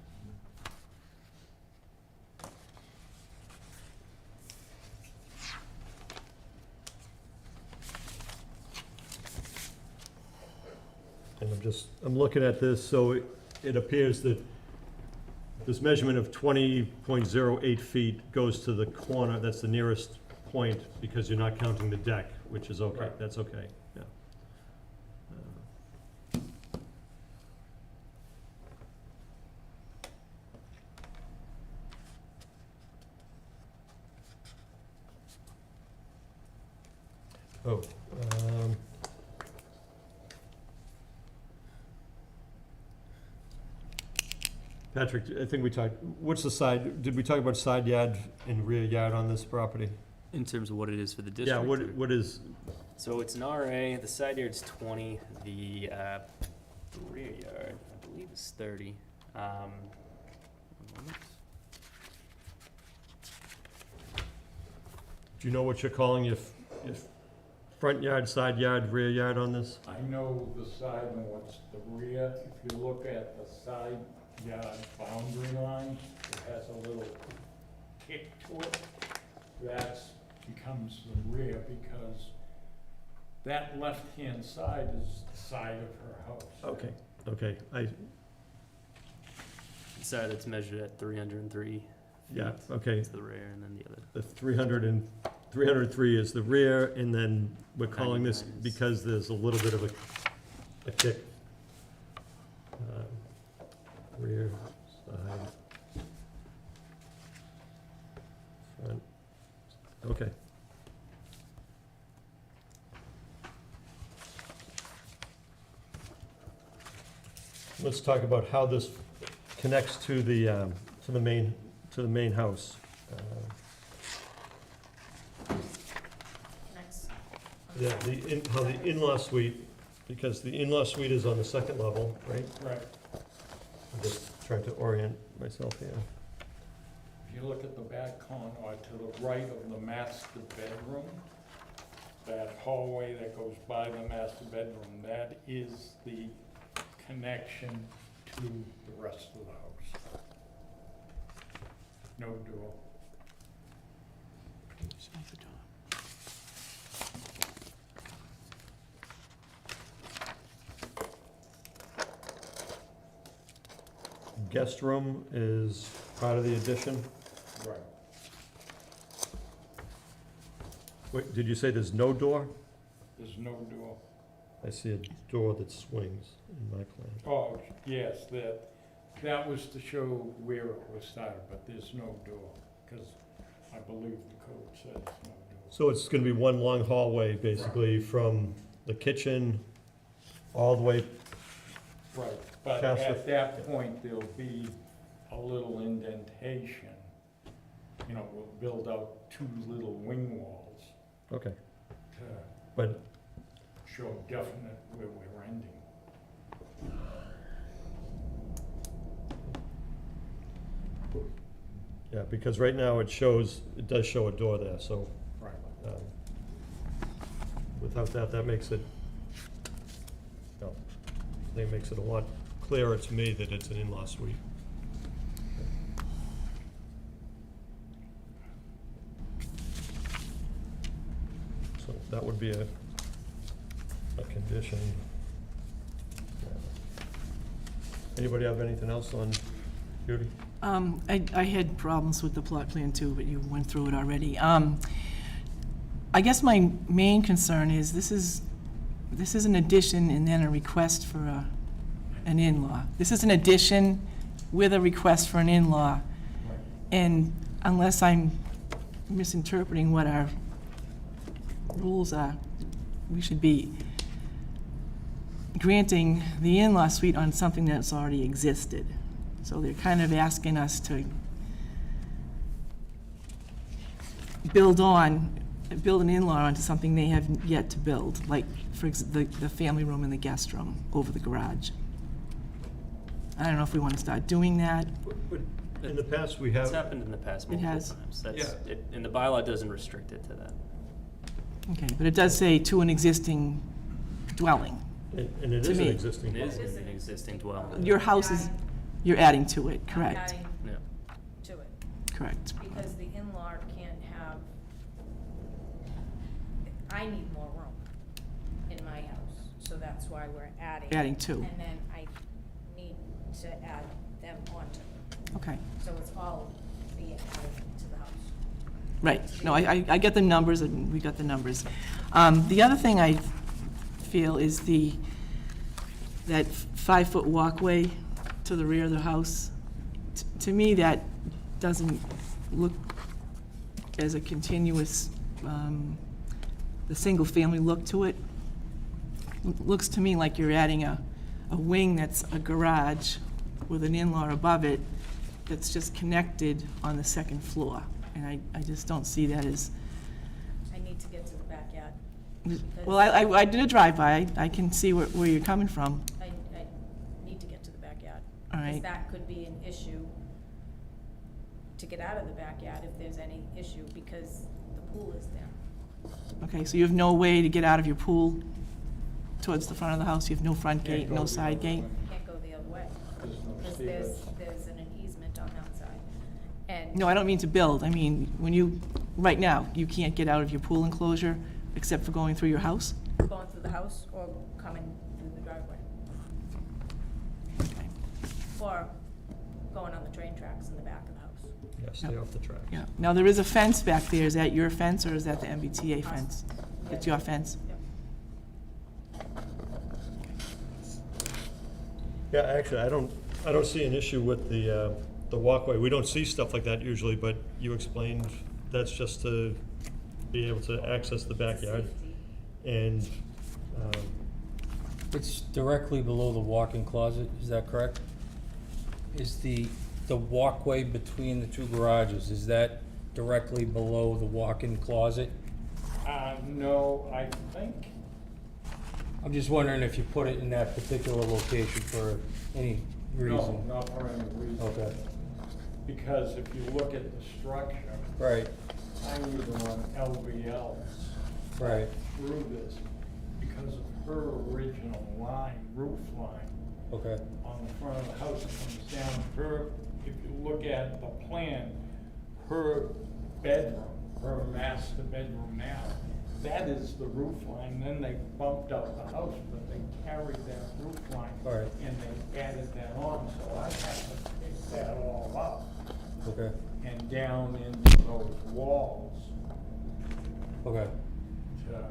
And I'm looking at this, so it appears that this measurement of 20.08 feet goes to the corner, that's the nearest point, because you're not counting the deck, which is okay, Right. that's okay, yeah. Oh, um, Patrick, I think we talked, what's the side, did we talk about side yard and rear yard on this property? In terms of what it is for the district? Yeah, or- what is, So it's an RA, the side yard's 20, the rear yard, I believe, is 30. One moment. do you know what you're calling your front yard, side yard, rear yard on this? I know the side and what's the rear. If you look at the side yard boundary line, it has a little kick to it. That becomes the rear because that left-hand side is the side of her house. Okay, The side that's measured at 303 yeah, feet okay. to the rear, and then the other. The 303 is the rear, and then we're calling this 99 is- because there's a little bit of a kick. Rear, side, front, okay. Let's talk about how this connects to the main house. Next. Yeah, how the in-law suite, because the in-law suite is on the second level, right? Right. I'm just trying to orient myself here. If you look at the back corner to the right of the master bedroom, that hallway that goes by the master bedroom, that is the connection to the rest of the house. No door. Guest room is part of the addition. Right. Wait, did you say there's no door? There's no door. I see a door that swings in my plan. Oh, yes, that was to show where it was started, but there's no door, because I believe the code says no door. So it's gonna be one long hallway, basically, from the kitchen all the way, Right, but Past the- at that point, there'll be a little indentation. You know, we'll build out 2 little wing walls okay, to but, show definite where we're ending. yeah, because right now it does show a door there, so, Right. without that makes it, no, I think it makes it a lot clearer to me that it's an in-law suite. So that would be a condition. Anybody have anything else on Judy? I had problems with the plot plan too, but you went through it already. I guess my main concern is this is an addition and then a request for an in-law. This is an addition with a request for an in-law. And unless I'm misinterpreting what our rules are, we should be granting the in-law suite on something that's already existed. So they're kind of asking us to build an in-law onto something they have yet to build, like the family room and the guest room over the garage. I don't know if we want to start doing that. But in the past, we It's have, happened in the past It multiple has. times. And the bylaw doesn't restrict it to that. Okay, but it does say to an existing dwelling. and it to is an me. existing. It is an existing dwelling. Your house is, you're adding to it, I'm correct? adding Yeah. to it, Correct. because the in-law can't have, I need more room in my house, so that's why we're adding. Adding to. And then I need to add them onto it, Okay, so it's all being added to the house. right. No, I get the numbers, and we got the numbers. The other thing I feel is that 5-foot walkway to the rear of the house. To me, that doesn't look as a continuous the single-family look to it. Looks to me like you're adding a wing that's a garage with an in-law above it that's just connected on the second floor. And I just don't see that as, I need to get to the backyard. well, I did a drive-by. I can see where you're coming from. I need to get to the backyard. All Because right. that could be an issue to get out of the backyard if there's any issue, because the pool is there. Okay, so you have no way to get out of your pool towards the front of the house? You have no front Can't gate, go no the side other gate? way. Can't go the other way, There's no because stairs. there's an easement on that side. And No, I don't mean to build. I mean, when you, right now, you can't get out of your pool enclosure except for going through your house? going through the house or coming through the driveway, Okay. or going on the train tracks in the back of the house. Yeah, stay off the track. Yeah. Now, there is a fence back there. Is that your fence or is that the MBTA fence? It's your fence? Yep. Yeah, actually, I don't see an issue with the walkway. We don't see stuff like that usually, but you explained that's just to be able to access the backyard. And, It's directly below the walk-in closet, is that correct? Is the walkway between the two garages, is that directly below the walk-in closet? No, I think, I'm just wondering if you put it in that particular location for any reason. no, not for any reason. Okay, Because if you look at the structure, right, I need to run LVLs right, through this because of her original line, roof line okay, on the front of the house comes down. Her, if you look at the plan, her bedroom, her master bedroom now, that is the roof line. Then they bumped up the house, but they carried that roof line. All right. And they added that on, so I had to pick that all up okay, and down into those walls okay, to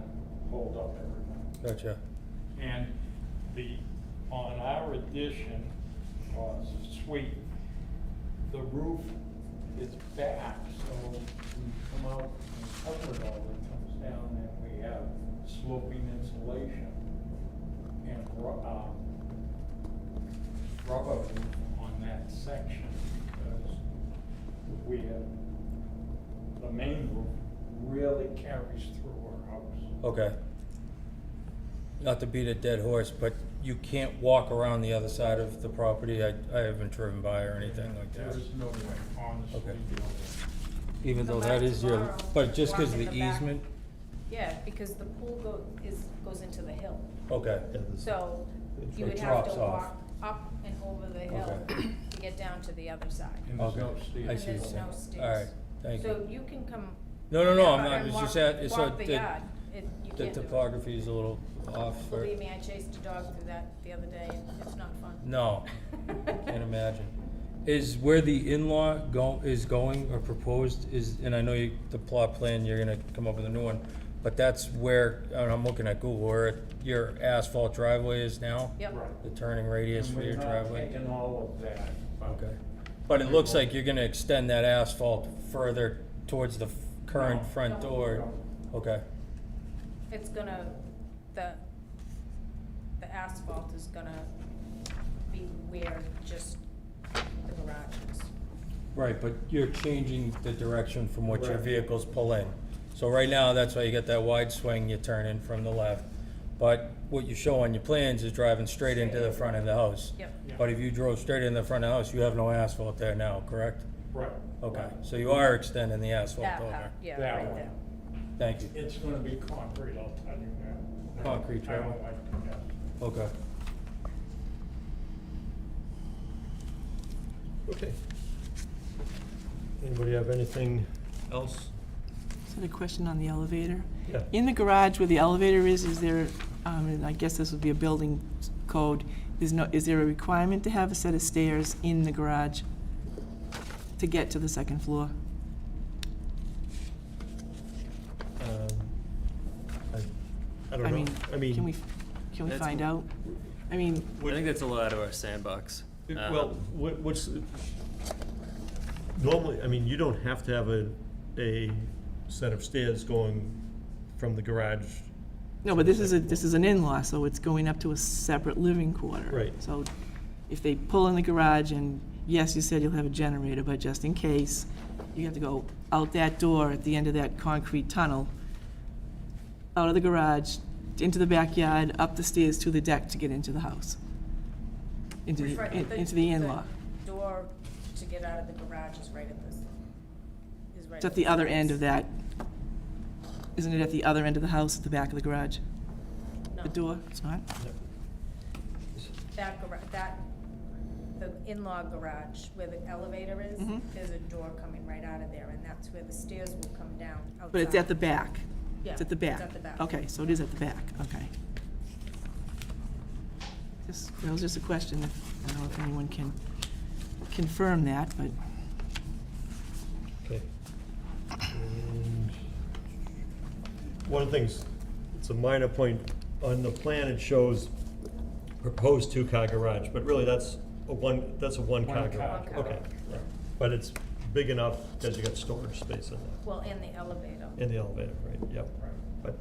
hold up everything. gotcha, And on our addition, or suite, the roof is back, so we come out and cover it all, it comes down and we have sloping insulation and rubber roof on that section because we have, the main roof really carries through our house. okay. Not to beat a dead horse, but you can't walk around the other side of the property? I haven't driven by or anything like that. There's no way, honestly, Okay. no way. Even though Come that back is your, tomorrow, but just because walk of in the the back. easement? Yeah, because the pool goes into the hill. Okay, So you It would have drops to off. walk up and over the hill Okay. to get down to the other side. And there's no okay, stairs. I And see what there's you're no saying. stairs. All right, thank you. So you can come. No, I'm not, and it's walk- just that, it's walk the the yard. You the can't do it. topography is a little off. or- Believe me, I chased a dog through that the other day, and it's not fun. No, can't imagine. Is where the in-law is going or proposed is, and I know the plot plan, you're gonna come up with a new one, but that's where, and I'm looking at Google, where your asphalt driveway is now? Yep. Right. The turning radius And for your we're not driveway? taking all of that. but- Okay. But it looks like you're gonna extend that asphalt further towards the current No. front door. No. Okay, It's gonna, the asphalt is gonna be where just the garage is. right, but you're changing the direction from what your Right. vehicles pull in. So right now, that's why you got that wide swing, you turn in from the left. But what you show on your plans is driving straight into the front of the house. Yep. Yeah. But if you drove straight in the front of the house, you have no asphalt there now, correct? Right. Okay, right. so you are extending the asphalt That over. part, yeah, That right one. there. Thank you. It's gonna be concrete, I'll tell you that. Concrete, I right. don't like to guess. Okay. okay. Anybody have anything else? Is that a question on the elevator? Yeah. In the garage where the elevator is there, and I guess this would be a building code, is there a requirement to have a set of stairs in the garage to get to the second floor? I don't know. Can we That's- find out? I mean, I think that's a little out of our sandbox. Well, what's, normally, I mean, you don't have to have a set of stairs going from the garage. No, but this is an in-law, so it's going up to a separate living quarter. Right. So if they pull in the garage, and yes, you said you'll have a generator, but just in case, you have to go out that door at the end of that concrete tunnel, out of the garage, into the backyard, up the stairs to the deck to get into the house. Into Right, the in-law. The door to get out of the garage is right at this, is right. It's at the other end of that. Isn't it at the other end of the house, at the back of the garage? No, The door, it's not? the in-law garage where the elevator is, Mhm. there's a door coming right out of there, and that's where the stairs will come down outside. But it's at the back? Yeah, It's at the back? It's at the back. Okay, so it is at the back, okay. That was just a question, I don't know if anyone can confirm that, but Okay. And one of the things, it's a minor point, on the plan it shows proposed two-car garage, but really that's a one-car One-car garage. garage. Okay, but it's big enough because you got storage space in there, Well, and the elevator. in the elevator, right, yep, Right. but,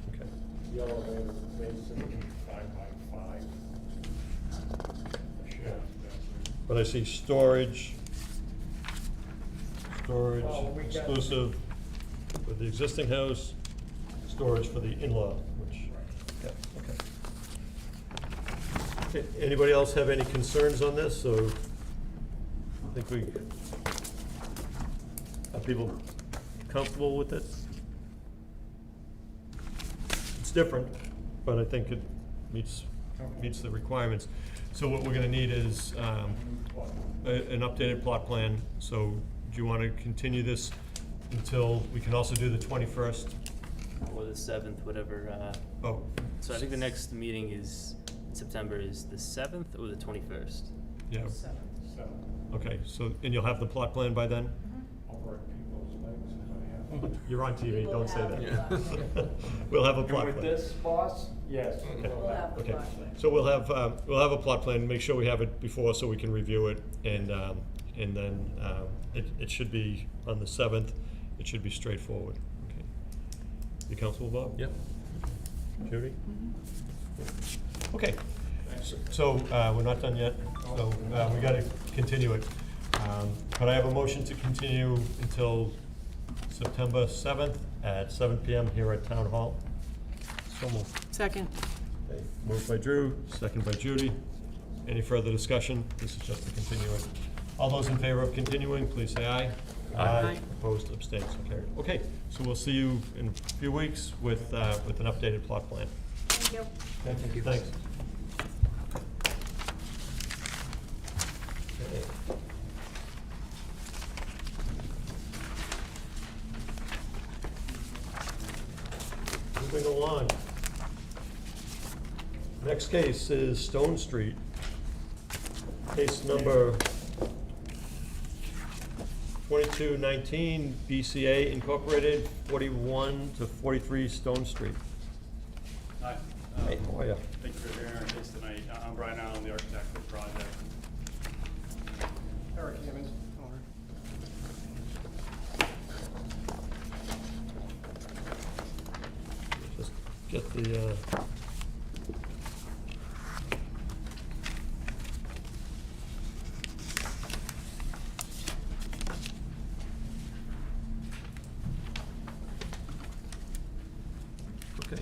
okay. The elevator basically 5x5. The shed, But I see storage, Well, we got- exclusive for the existing house, storage for the in-law, which, yeah, okay. Okay, anybody else have any concerns on this, or I think are people comfortable with it? It's different, but I think it meets the requirements. So what we're gonna need is, an updated plot plan, so do you wanna continue this until, we can also do the 21st? Or the 7th, whatever. Oh, So I think the next meeting is, in September, is the 7th or the 21st? yeah, So, so okay, so, and you'll have the plot plan by then? I'll break people's legs if I have. You're on TV, We will don't say have that. the plot plan. We'll have a And plot with plan. this, boss, yes. We'll have the Okay, plot plan. so we'll have a plot plan, make sure we have it before so we can review it, and then, it should be on the 7th, it should be straightforward, okay. You comfortable, Bob? Yep. Judy? Okay, so, we're not done yet, so, we gotta continue it. But I have a motion to continue until September 7th at 7 PM here at Town Hall. So moved. second, Okay, moved by Drew, second by Judy. Any further discussion? This is just to continue it. All those in favor of continuing, please say aye. Aye. Opposed, abstained, so carried. Okay, so we'll see you in a few weeks with an updated plot plan. Thank you. Thank you. Thanks. Okay. Moving along. Next case is Stone Street. Case number 2219, BCA Incorporated, 41 to 43 Stone Street. Hi. Hey, how are you? Thank you for hearing our case tonight. I'm Brian Allen, the architect for the project. Eric Evans, owner. Just get the, okay.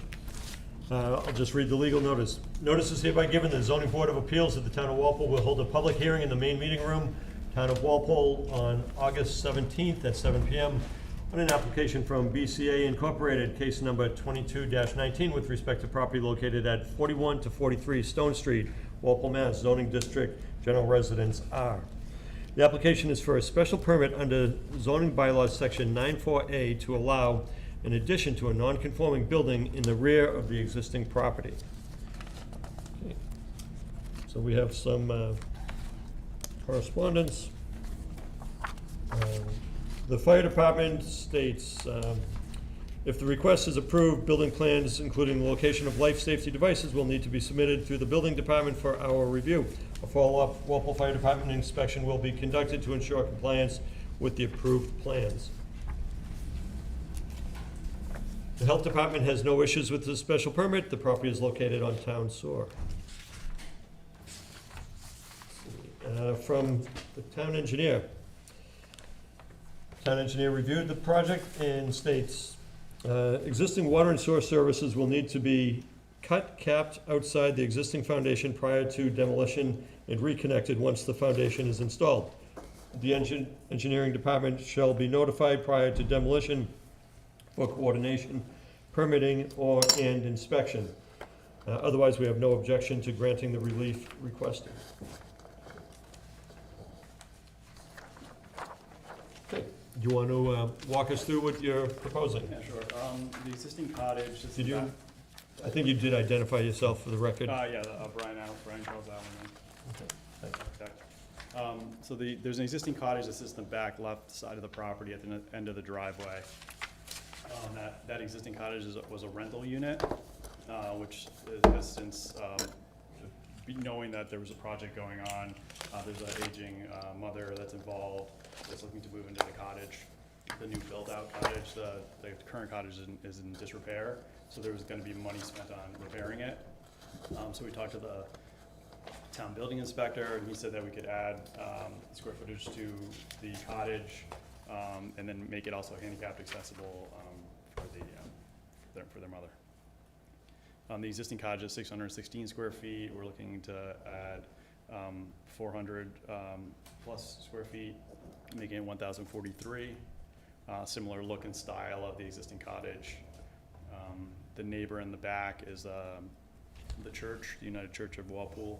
I'll just read the legal notice. Notice is hereby given, the zoning board of appeals of the town of Walpole will hold a public hearing in the main meeting room, town of Walpole, on August 17th at 7 PM on an application from BCA Incorporated, case number 22-19, with respect to property located at 41 to 43 Stone Street, Walpole, Mass, zoning district, general residence R. The application is for a special permit under zoning bylaws section 94A to allow in addition to a non-conforming building in the rear of the existing property. Okay. So we have some correspondence. The fire department states, if the request is approved, building plans, including the location of life safety devices, will need to be submitted through the building department for our review. A follow-up Walpole Fire Department inspection will be conducted to ensure compliance with the approved plans. The health department has no issues with this special permit. The property is located on town sewer. From the town engineer. Town engineer reviewed the project and states, existing water and sewer services will need to be capped outside the existing foundation prior to demolition and reconnected once the foundation is installed. The engineering department shall be notified prior to demolition for coordination, permitting, and inspection. Otherwise, we have no objection to granting the relief requested. Okay, do you want to walk us through what you're proposing? Yeah, sure. The existing cottage is. Did you, I think you did identify yourself for the record. Yeah, Brian Charles Allen. Architect. So there's an existing cottage that's in the back left side of the property at the end of the driveway. That existing cottage was a rental unit, which has since, knowing that there was a project going on, there's an aging mother that's involved, that's looking to move into the cottage, the new built-out cottage. The current cottage is in disrepair, so there was gonna be money spent on repairing it. So we talked to the town building inspector, and he said that we could add square footage to the cottage, and then make it also handicapped accessible for their mother. The existing cottage is 616 square feet. We're looking to add 400 plus square feet, making it 1,043. Similar look and style of the existing cottage. The neighbor in the back is the church, the United Church of Walpole.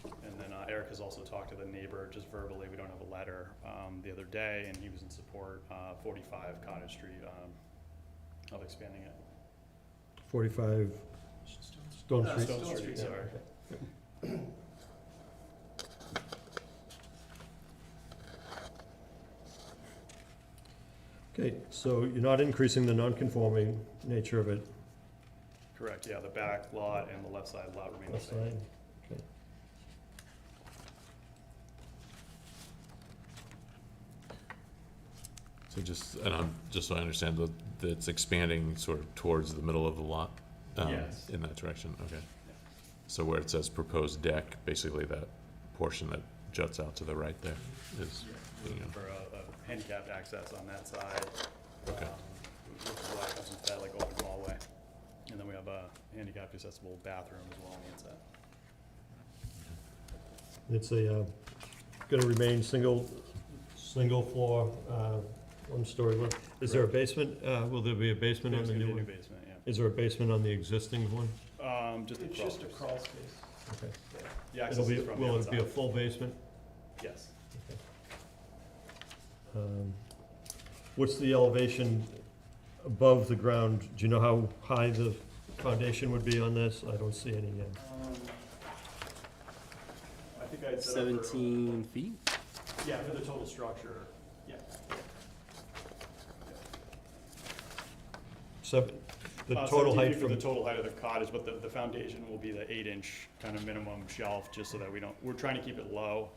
And then Eric has also talked to the neighbor just verbally, we don't have a letter, the other day, and he was in support, 45 Cottage Street, of expanding it. 45 Stone Street. Stone Street, sorry. Okay, so you're not increasing the non-conforming nature of it. Correct, yeah, the back lot and the left side lot remain the Left same. side, okay. So just so I understand, that it's expanding sort of towards the middle of the lot? Yes. In that direction, okay. So where it says proposed deck, basically that portion that juts out to the right there is, For a handicapped access on that side. Okay. Which is why it comes into that like open hallway. And then we have a handicapped accessible bathroom as well on the inside. It's gonna remain single floor, one-story. Is there a basement? Will there be a basement on There's the gonna new be a one? new basement, yeah. Is there a basement on the existing one? Just a It's crawl just a space. crawl space. Okay. The access is from the Will it be a outside. full basement? Yes. What's the elevation above the ground? Do you know how high the foundation would be on this? I don't see any yet. I think I'd set up for- 17 feet? Yeah, for the total structure, yeah. The total 17 height feet for from, the total height of the cottage, but the foundation will be the 8-inch kind of minimum shelf, just so that we're trying to keep it low,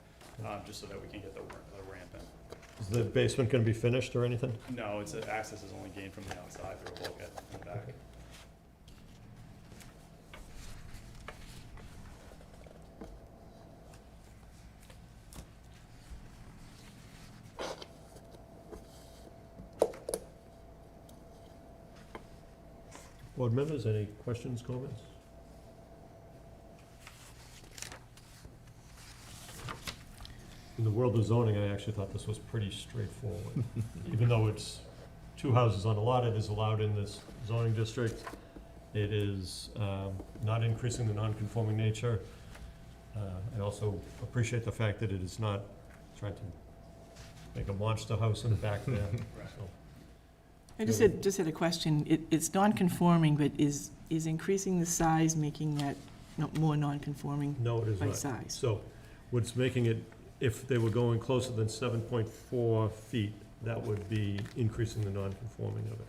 just so that we can get the ramp in. is the basement gonna be finished or anything? No, access is only gained from the outside through a bulkhead in the back. Board members, any questions, comments? In the world of zoning, I actually thought this was pretty straightforward. Even though it's two houses on a lot, it is allowed in this zoning district. It is not increasing the non-conforming nature. I also appreciate the fact that it is not trying to make a monster house in the back there. So, I just had a question. It's non-conforming, but is increasing the size making that more non-conforming no, it is by not. size? So what's making it, if they were going closer than 7.4 feet, that would be increasing the non-conforming of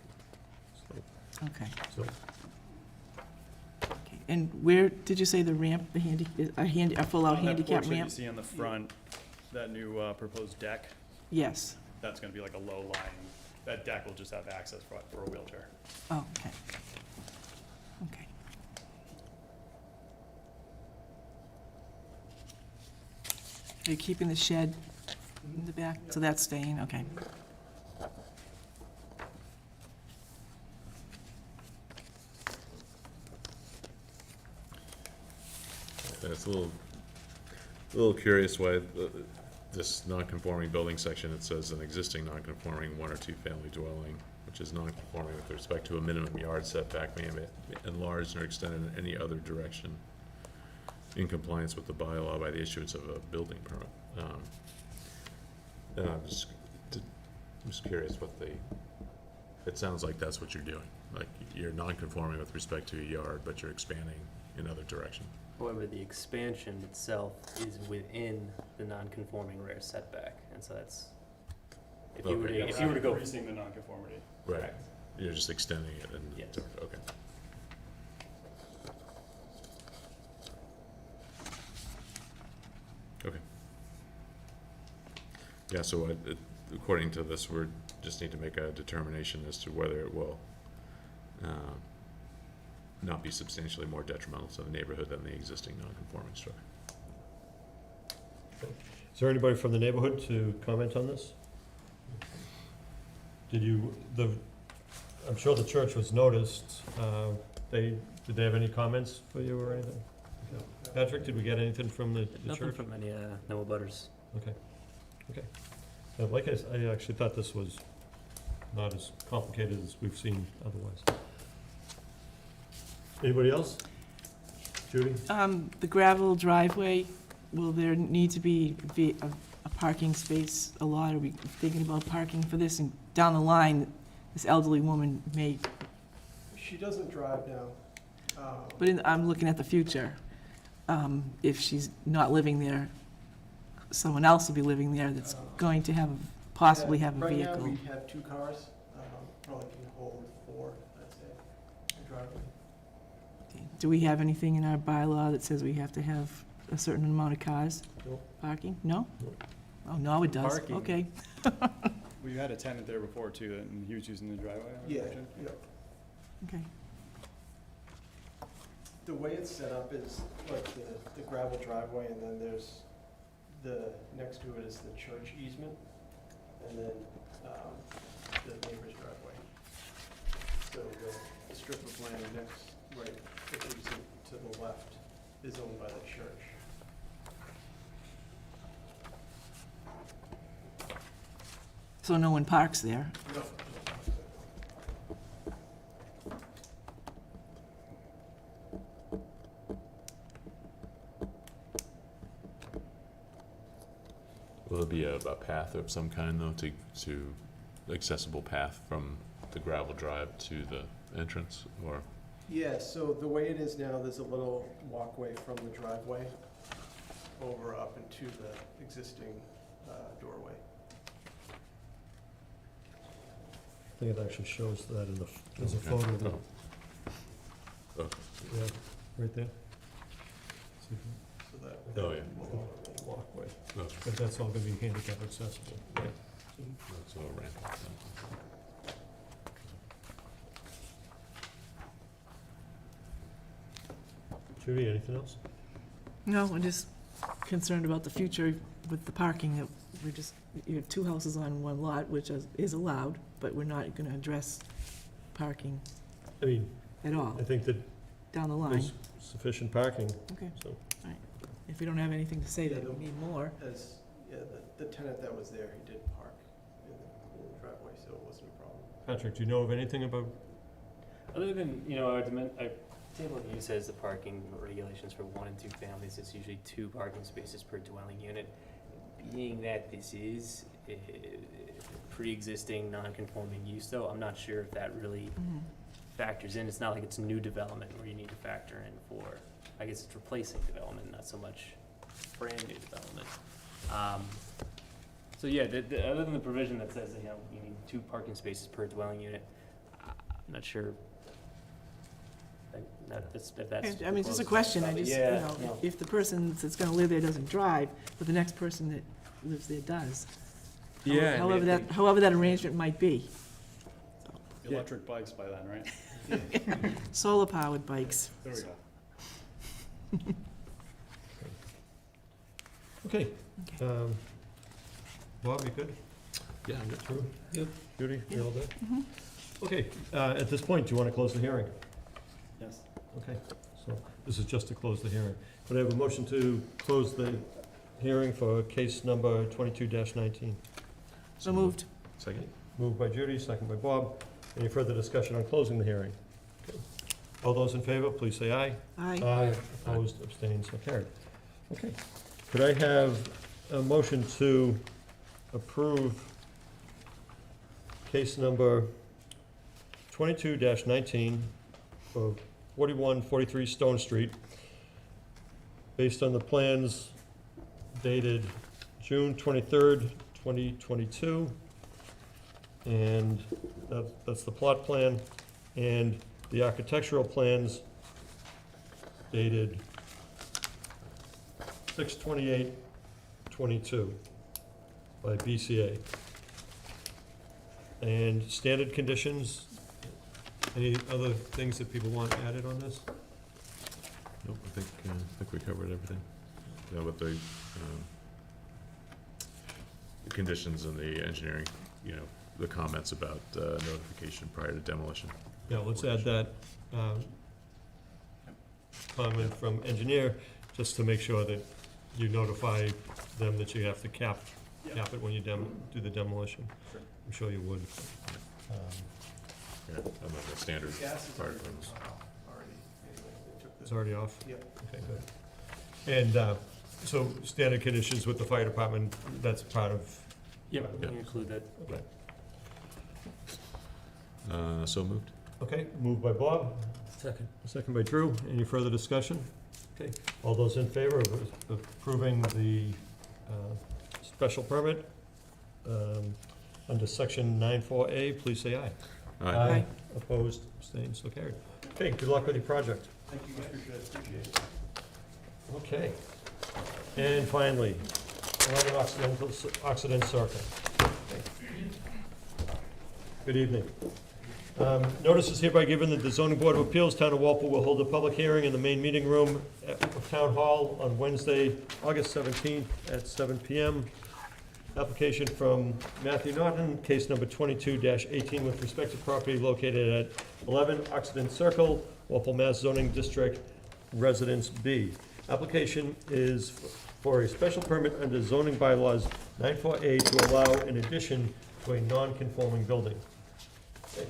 it. Okay. So, Okay. And where did you say the ramp, a full-out handicap That portion you ramp? see on the front, that new proposed deck, Yes. that's gonna be like a low-lying that deck will just have access for a wheelchair. Oh, okay. Okay. Are you keeping the shed in the back? So that's staying, okay. It's a little curious why this non-conforming building section, it says an existing non-conforming one or two family dwelling, which is non-conforming with respect to a minimum yard setback may be enlarged or extended in any other direction in compliance with the bylaw by the issuance of a building permit. And I'm just curious what it sounds like that's what you're doing. Like, you're non-conforming with respect to your yard, but you're expanding in other direction. However, the expansion itself is within the non-conforming rear setback, and so that's, if you were Okay. to, if you were to go. Increasing the nonconformity. Right. Correct. You're just extending it and, Yes. okay. Okay. Yeah, so according to this, we just need to make a determination as to whether it will not be substantially more detrimental to the neighborhood than the existing non-conforming structure. Is there anybody from the neighborhood to comment on this? I'm sure the church was noticed. Did they have any comments for you or anything? Okay. Patrick, did we get anything from the Nothing church? from any, no abutters. Okay. Like I actually thought this was not as complicated as we've seen otherwise. Anybody else? Judy? The gravel driveway, will there need to be a parking space allotted? Are we thinking about parking for this? And down the line, this elderly woman may, She doesn't drive now. but I'm looking at the future. If she's not living there, someone else will be living there that's going to possibly have a Right now, vehicle. we have 2 cars, probably can hold 4, I'd say, in driveway. Okay. Do we have anything in our bylaw that says we have to have a certain amount of cars Nope. parking? No? Nope. Oh, no, it does. Parking. Okay. We had a tenant there before too, and he was using the driveway. I would Yeah, imagine. yeah. Okay. The way it's set up is like the gravel driveway, and then there's next to it is the church easement, and then the neighbor's driveway. So the strip of land right adjacent to the left is owned by the church. So no one parks there? No. Will there be a path of some kind, though, to accessible path from the gravel drive to the entrance, or? Yeah, so the way it is now, there's a little walkway from the driveway over up into the existing doorway. I think it actually shows that there's a Okay. photo of it. Oh. Yeah, right there. See So that. Oh, yeah. walkway. No, But that's all gonna be handicap accessible. that's all ramp. Judy, anything else? No, I'm just concerned about the future with the parking, that you have 2 houses on one lot, which is allowed, but we're not gonna address parking I mean, at all I think that down the line. there's sufficient parking, Okay, so. if we don't have anything to say Yeah, that we need more. The tenant that was there, he did park in the driveway, so it wasn't a problem. Patrick, do you know of anything about, Other than, our table of use says the parking regulations for 1 and 2 families, it's usually 2 parking spaces per dwelling unit. Being that this is a pre-existing non-conforming use, though, I'm not sure if that really factors in. It's not like it's new development where you need to factor in for, I guess it's replacing development, not so much brand new development. So yeah, other than the provision that says, you need 2 parking spaces per dwelling unit, I'm not sure. If that's. I mean, it's just a proposed. question, I just, Yeah, no. if the person that's gonna live there doesn't drive, but the next person that lives there does. Yeah, However that arrangement might be. electric bikes by then, right? Solar-powered bikes. There we go. Okay. Bob, you good? Yeah, I'm good. Through? Yep. Judy, you all good? Okay, at this point, do you want to close the hearing? Yes. Okay, so this is just to close the hearing. Could I have a motion to close the hearing for case number 22-19? So moved. Second? Moved by Judy, second by Bob. Any further discussion on closing the hearing? Okay. All those in favor, please say aye. Aye. Opposed, abstained, so carried. Okay. Could I have a motion to approve case number 22-19 for 4143 Stone Street, based on the plans dated June 23rd, 2022, and that's the plot plan, and the architectural plans dated 6/28/22 by BCA. And standard conditions, any other things that people want added on this? Nope, I think we covered everything. Yeah, with the conditions and the engineering, the comments about notification prior to demolition. Yeah, let's add that comment from engineer, just to make sure that you notify them that you have to cap it when you do the demolition. Sure. I'm sure you would. Yeah, and then the standard Gas is part already of those. already, anyway, they took It's the, already off? yep. Okay, good. And so standard conditions with the fire department, that's part of, Yeah, Yeah. we include that. okay. So moved? Okay, moved by Bob, Second. second by Drew. Any further discussion? Okay, all those in favor of approving the special permit under section 94A, please say aye. Aye. Opposed, abstained, so carried. Okay, good luck with your project. Thank you, appreciate it. Okay. And finally, 11 Occidental Circle. Good evening. Notice is hereby given that the zoning board of appeals, Town of Walpole, will hold a public hearing in the main meeting room of Town Hall on Wednesday, August 17th at 7 PM. Application from Matthew Norton, case number 22-18, with respect to property located at 11 Occidental Circle, Walpole, Mass. Zoning District, Residence B. Application is for a special permit under zoning bylaws 94A to allow an addition to a non-conforming building. Okay.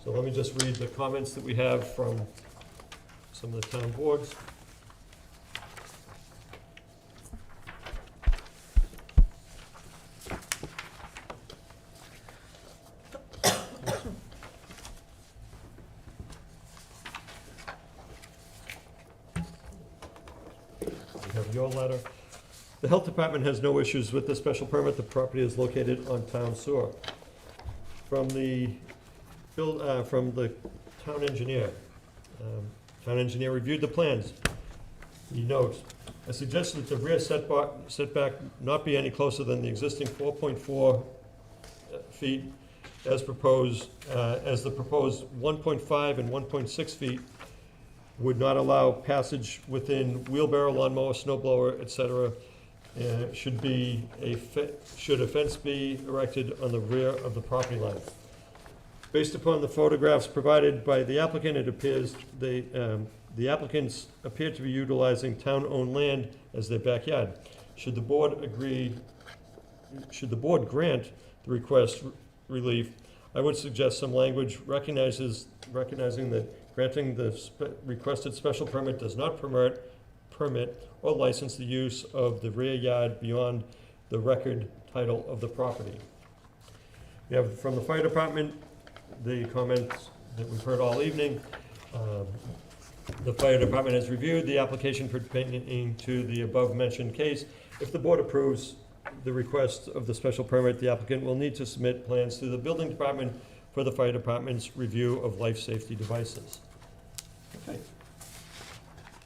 So let me just read the comments that we have from some of the town boards. We have your letter. The health department has no issues with the special permit. The property is located on town sewer. From the town engineer. Town engineer reviewed the plans. He notes, I suggested that the rear setback not be any closer than the existing 4.4 feet as proposed, as the proposed 1.5 and 1.6 feet would not allow passage within wheelbarrow, lawnmower, snow blower, et cetera. Should a fence be erected on the rear of the property line? Based upon the photographs provided by the applicant, it appears the applicants appear to be utilizing town-owned land as their backyard. Should the board grant the request relief, I would suggest some language recognizing that granting the requested special permit does not permit or license the use of the rear yard beyond the record title of the property. We have from the fire department the comments that we've heard all evening. The fire department has reviewed the application pertaining to the above-mentioned case. If the board approves the request of the special permit, the applicant will need to submit plans to the building department for the fire department's review of life safety devices. Okay.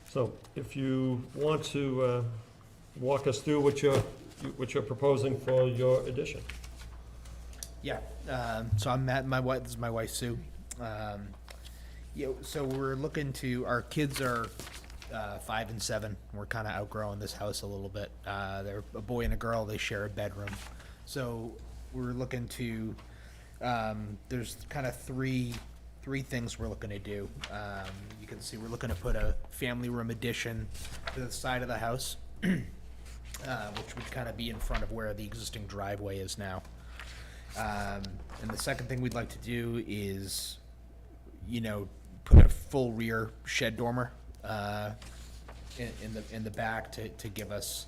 So if you want to walk us through what you're proposing for your addition. Yeah, so I'm Matt, my wife, this is my wife Sue. So we're looking to, our kids are 5 and 7. We're kind of outgrowing this house a little bit. They're a boy and a girl, they share a bedroom. So we're looking to, there's kind of three things we're looking to do. You can see we're looking to put a family room addition to the side of the house, which would kind of be in front of where the existing driveway is now. And the second thing we'd like to do is, put a full rear shed dormer in the back to give us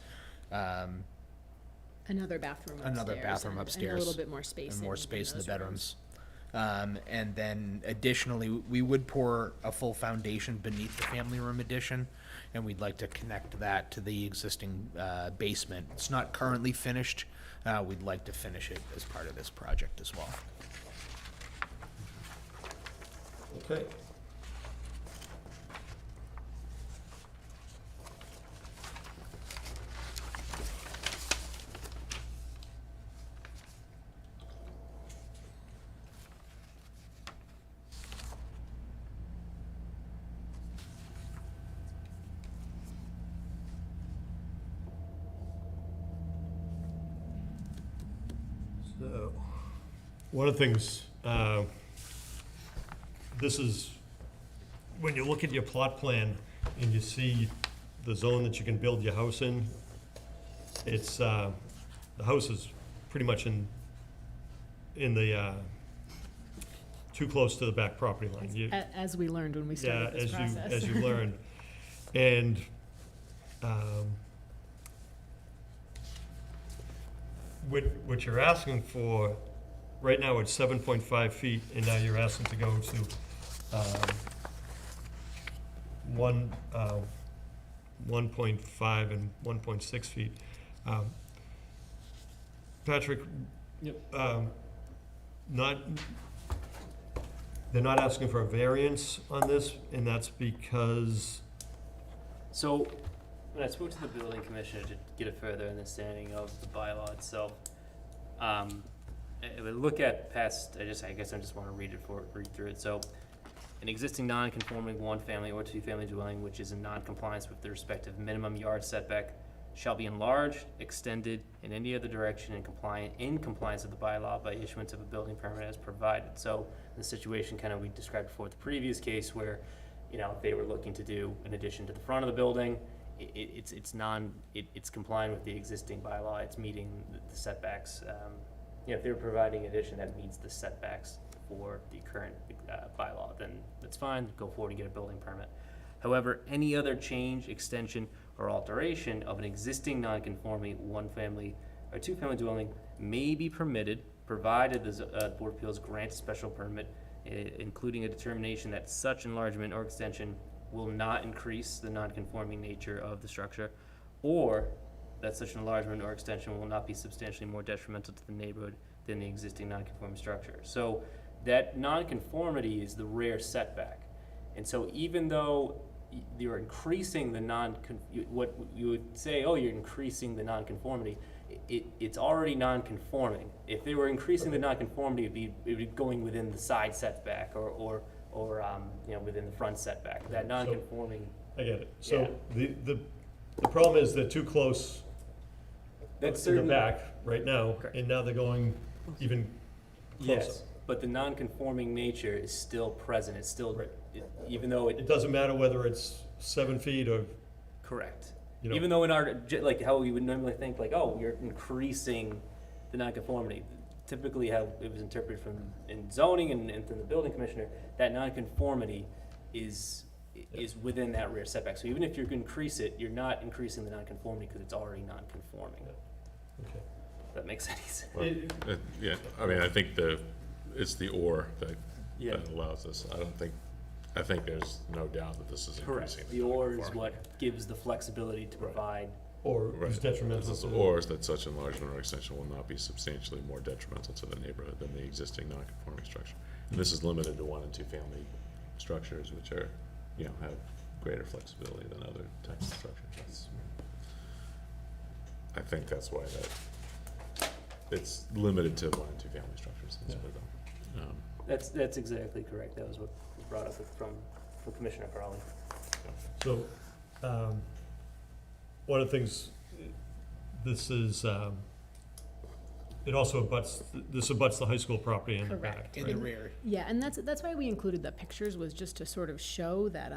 Another bathroom upstairs. another bathroom and upstairs. a little bit more space. And more in space in the those bedrooms. And then additionally, we would pour a full foundation beneath the family room addition, and we'd like to connect that to the existing basement. It's not currently finished. We'd like to finish it as part of this project as well. Okay. So, one of the things, this is, when you look at your plot plan and you see the zone that you can build your house in, it's, the house is pretty much in the, too close to the back property line. You- As we learned when we started this process. As you learn. And, what you're asking for, right now it's 7.5 feet, and now you're asking to go to, 1.5 and 1.6 feet. Patrick, they're not asking for a variance on this, and that's because, So, when I spoke to the building commissioner to get a further understanding of the bylaw itself, I would look at past, I guess I just wanna read through it, so. An existing non-conforming one-family or two-family dwelling which is in non-compliance with the respective minimum yard setback shall be enlarged, extended, in any other direction in compliance with the bylaw by issuance of a building permit as provided. So, the situation kinda we described before, the previous case where, they were looking to do an addition to the front of the building, it's complying with the existing bylaw, it's meeting the setbacks. If they were providing an addition that meets the setbacks for the current bylaw, then that's fine, go forward and get a building permit. However, any other change, extension, or alteration of an existing non-conforming one-family or two-family dwelling may be permitted, provided the Board of Appeals grants a special permit, including a determination that such enlargement or extension will not increase the non-conforming nature of the structure, or that such an enlargement or extension will not be substantially more detrimental to the neighborhood than the existing non-conforming structure. So that non-conformity is the rear setback. And so even though you're increasing the what you would say, oh, you're increasing the non-conformity, it's already non-conforming. If they were increasing the non-conformity, it'd be going within the side setback or within the front setback. That non-conforming. I get it. So the problem is they're too close in the back right now, Correct. and now they're going even closer. Yes, but the non-conforming nature is still present. It's still, Right. Even though It doesn't matter whether it's 7 feet or, correct. you know. Even though in our, like how we would normally think like, oh, you're increasing the nonconformity. Typically how it was interpreted in zoning and from the building commissioner, that nonconformity is within that rear setback. So even if you increase it, you're not increasing the nonconformity because it's already nonconforming. Okay. If that makes any sense. Well, yeah, I mean, I think it's the or that allows this. I think there's no doubt that this is increasing. Correct. The or is what gives the flexibility to provide. Or Right. is detrimental This is to. or is that such enlargement or extension will not be substantially more detrimental to the neighborhood than the existing non-conforming structure. And this is limited to 1 and 2 family structures, which are, have greater flexibility than other types of structures. I think that's why it's limited to 1 and 2 family structures. That's what it is. That's exactly correct. That was what was brought up from Commissioner Carlin. So, one of the things, this is, it also abuts, this abuts the high school property in the back. Correct. In right? the rear. Yeah, and that's why we included the pictures, was just to sort of show that,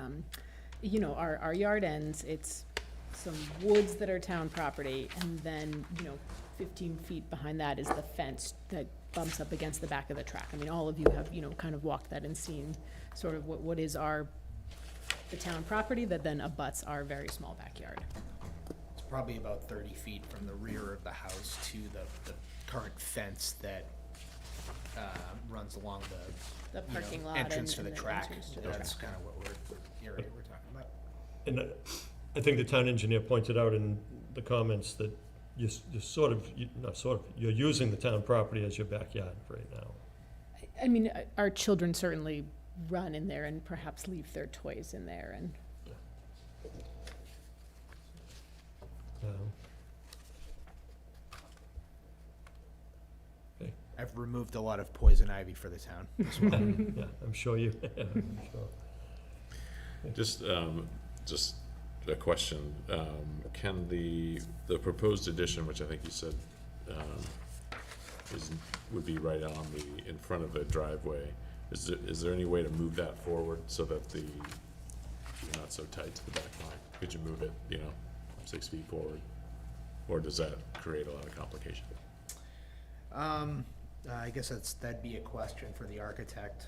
you know, our yard ends, it's some woods that are town property, and then, you know, 15 feet behind that is the fence that bumps up against the back of the track. I mean, all of you have, you know, kind of walked that and seen sort of what is the town property that then abuts our very small backyard. It's probably about 30 feet from the rear of the house to the current fence that runs along The you know, parking lot entrance to and the the track. entrance to the That's track. kind of what the area we're talking about. And I think the town engineer pointed out in the comments that you're using the town property as your backyard right now. I mean, our children certainly run in there and perhaps leave their toys in there, and I've removed a lot of poison ivy for the town as well. Yeah, I'm sure you, I'm sure. Just a question, can the proposed addition, which I think you said, would be right on in front of the driveway, is there any way to move that forward so that you're not so tight to the back line? Could you move it, 6 feet forward? Or does that create a lot of complication? I guess that'd be a question for the architect.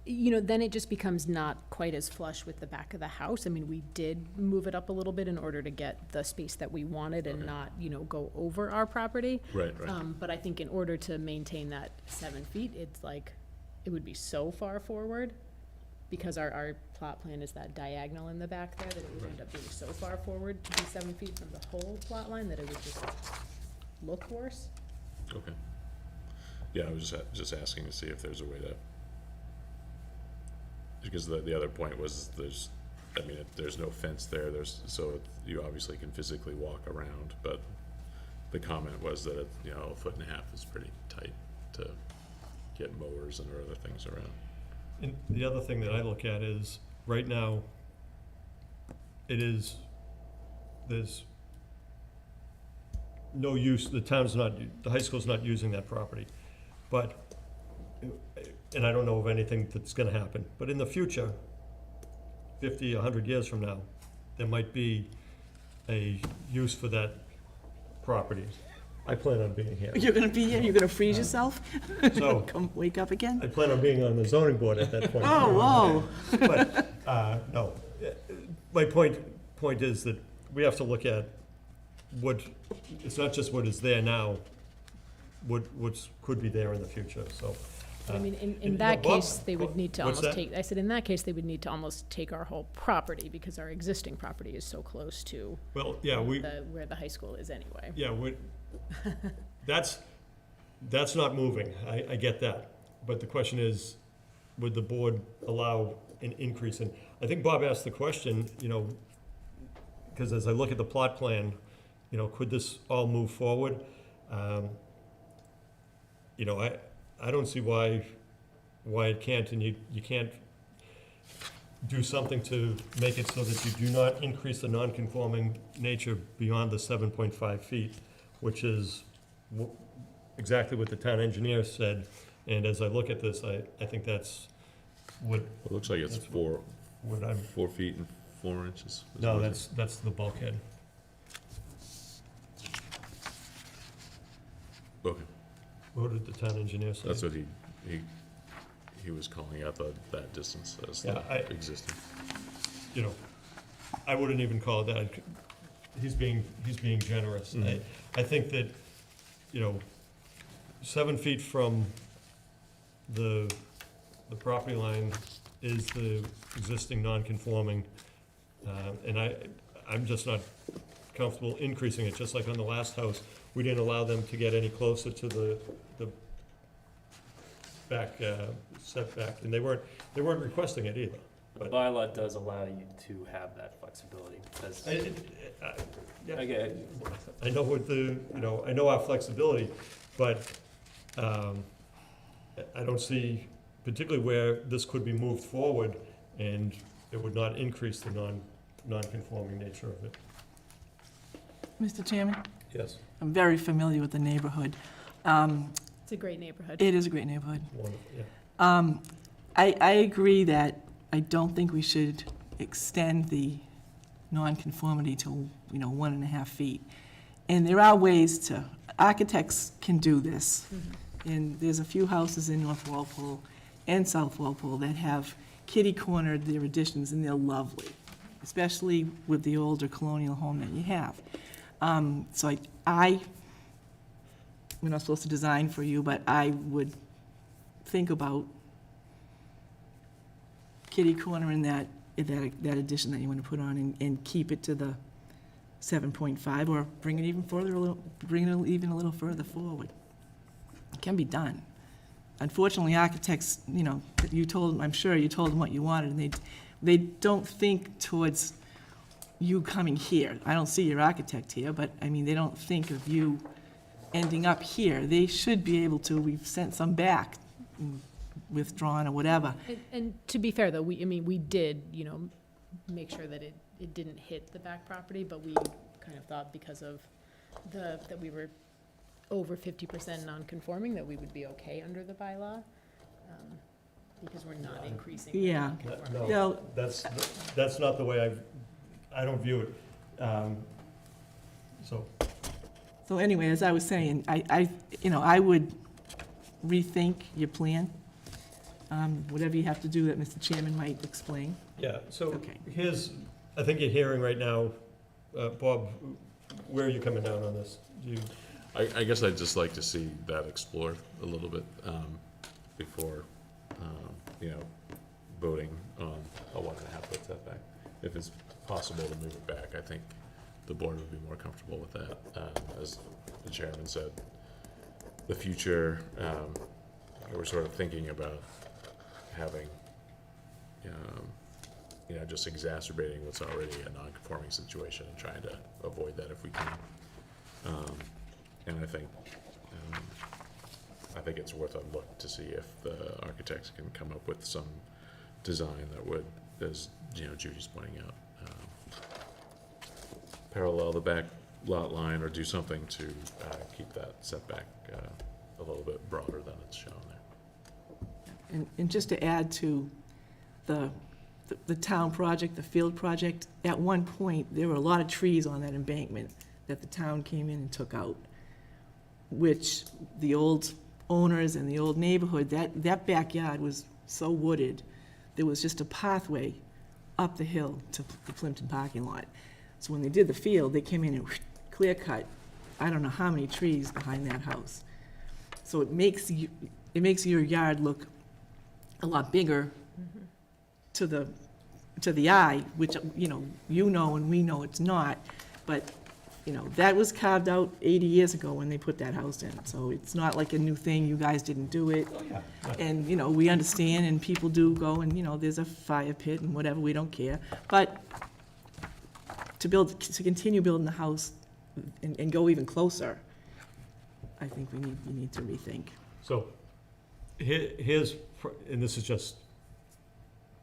you know, then it just becomes not quite as flush with the back of the house. I mean, we did move it up a little bit in order to get the space that we wanted and not, you know, go over our property. Right, right. But I think in order to maintain that 7 feet, it's like, it would be so far forward, because our plot plan is that diagonal in the back there, that it would end up being so far forward to be 7 feet from the whole plot line that it would just look worse. Okay. Yeah, I was just asking to see if there's a way to, because the other point was there's no fence there, so you obviously can physically walk around, but the comment was that, a 1.5 foot is pretty tight to get mowers and other things around. And the other thing that I look at is, right now, there's no use, the high school's not using that property. But, and I don't know of anything that's gonna happen, but in the future, 50, 100 years from now, there might be a use for that property. I plan on being here. You're gonna be here, you're gonna freeze yourself? So, Come wake up again? I plan on being on the zoning board at that point. Oh, whoa. But, no, my point is that we have to look at it's not just what is there now, what could be there in the future, so. But I mean, in and, that Bob, case, they would need to what's almost that? take, I said, in that case, they would need to almost take our whole property, because our existing property is so close to Well, yeah, where the high school is anyway. yeah, that's not moving, I get that. But the question is, would the board allow an increase in, I think Bob asked the question, because as I look at the plot plan, could this all move forward? I don't see why it can't, and you can't do something to make it so that you do not increase the non-conforming nature beyond the 7.5 feet, which is exactly what the town engineer said. And as I look at this, I think that's what. It looks like it's that's 4 what feet and 4 inches. No, that's the bulkhead. Okay, What did the town engineer say? that's what he was calling out that distance as Yeah, existing. I wouldn't even call it that. He's being generous. Mhm. I think that, 7 feet from the property line is the existing non-conforming, and I'm just not comfortable increasing it, just like on the last house. We didn't allow them to get any closer to the back setback, and they weren't requesting it either. The bylaw does allow you to have that flexibility, because, again, I know what the, I know our flexibility, but I don't see particularly where this could be moved forward and it would not increase the non-conforming nature of it. Mr. Chairman, Yes. I'm very familiar with the neighborhood. It's a great neighborhood. It is a great neighborhood. Wonderful, yeah. I agree that I don't think we should extend the nonconformity to, 1.5 feet. And there are ways to, architects can do this. And there's a few houses in North Walpole and South Walpole that have kitty-cornered their additions, and they're lovely, especially with the older colonial home that you have. So we're not supposed to design for you, but I would think about kitty cornering that addition that you want to put on and keep it to the 7.5, or bring it even a little further forward. It can be done. Unfortunately, architects, I'm sure you told them what you wanted, and they don't think towards you coming here. I don't see your architect here, but, they don't think of you ending up here. They should be able to. We've sent some back, withdrawn or whatever. And to be fair, though, we did, make sure that it didn't hit the back property, but we kind of thought because of that we were over 50% non-conforming, that we would be okay under the bylaw, because we're not increasing. Yeah. No, that's not the way I don't view it. So anyway, as I was saying, I would rethink your plan. Whatever you have to do that Mr. Chairman might explain. Yeah, so Okay. I think you're hearing right now, Bob, where are you coming down on this? I guess I'd just like to see that explored a little bit before, voting on a 1.5 foot setback. If it's possible to move it back, I think the board would be more comfortable with that. As the chairman said, the future, we're sort of thinking about having, just exacerbating what's already a non-conforming situation and trying to avoid that if we can. And I think it's worth a look to see if the architects can come up with some design that would, as Judy's pointing out, parallel the back lot line or do something to keep that setback a little bit broader than it's shown there. And just to add to the town project, the field project, at one point, there were a lot of trees on that embankment that the town came in and took out, which the old owners and the old neighborhood, that backyard was so wooded, there was just a pathway up the hill to the Plimpton parking lot. So when they did the field, they came in and clear cut, I don't know how many trees behind that house. So it makes your yard look a lot bigger to the eye, which, and we know it's not, but, that was carved out 80 years ago when they put that house in, so it's not like a new thing, you guys didn't do it. And, we understand, and people do go, and, there's a fire pit and whatever, we don't care, but to continue building the house and go even closer, I think we need to rethink. So here's, and this is just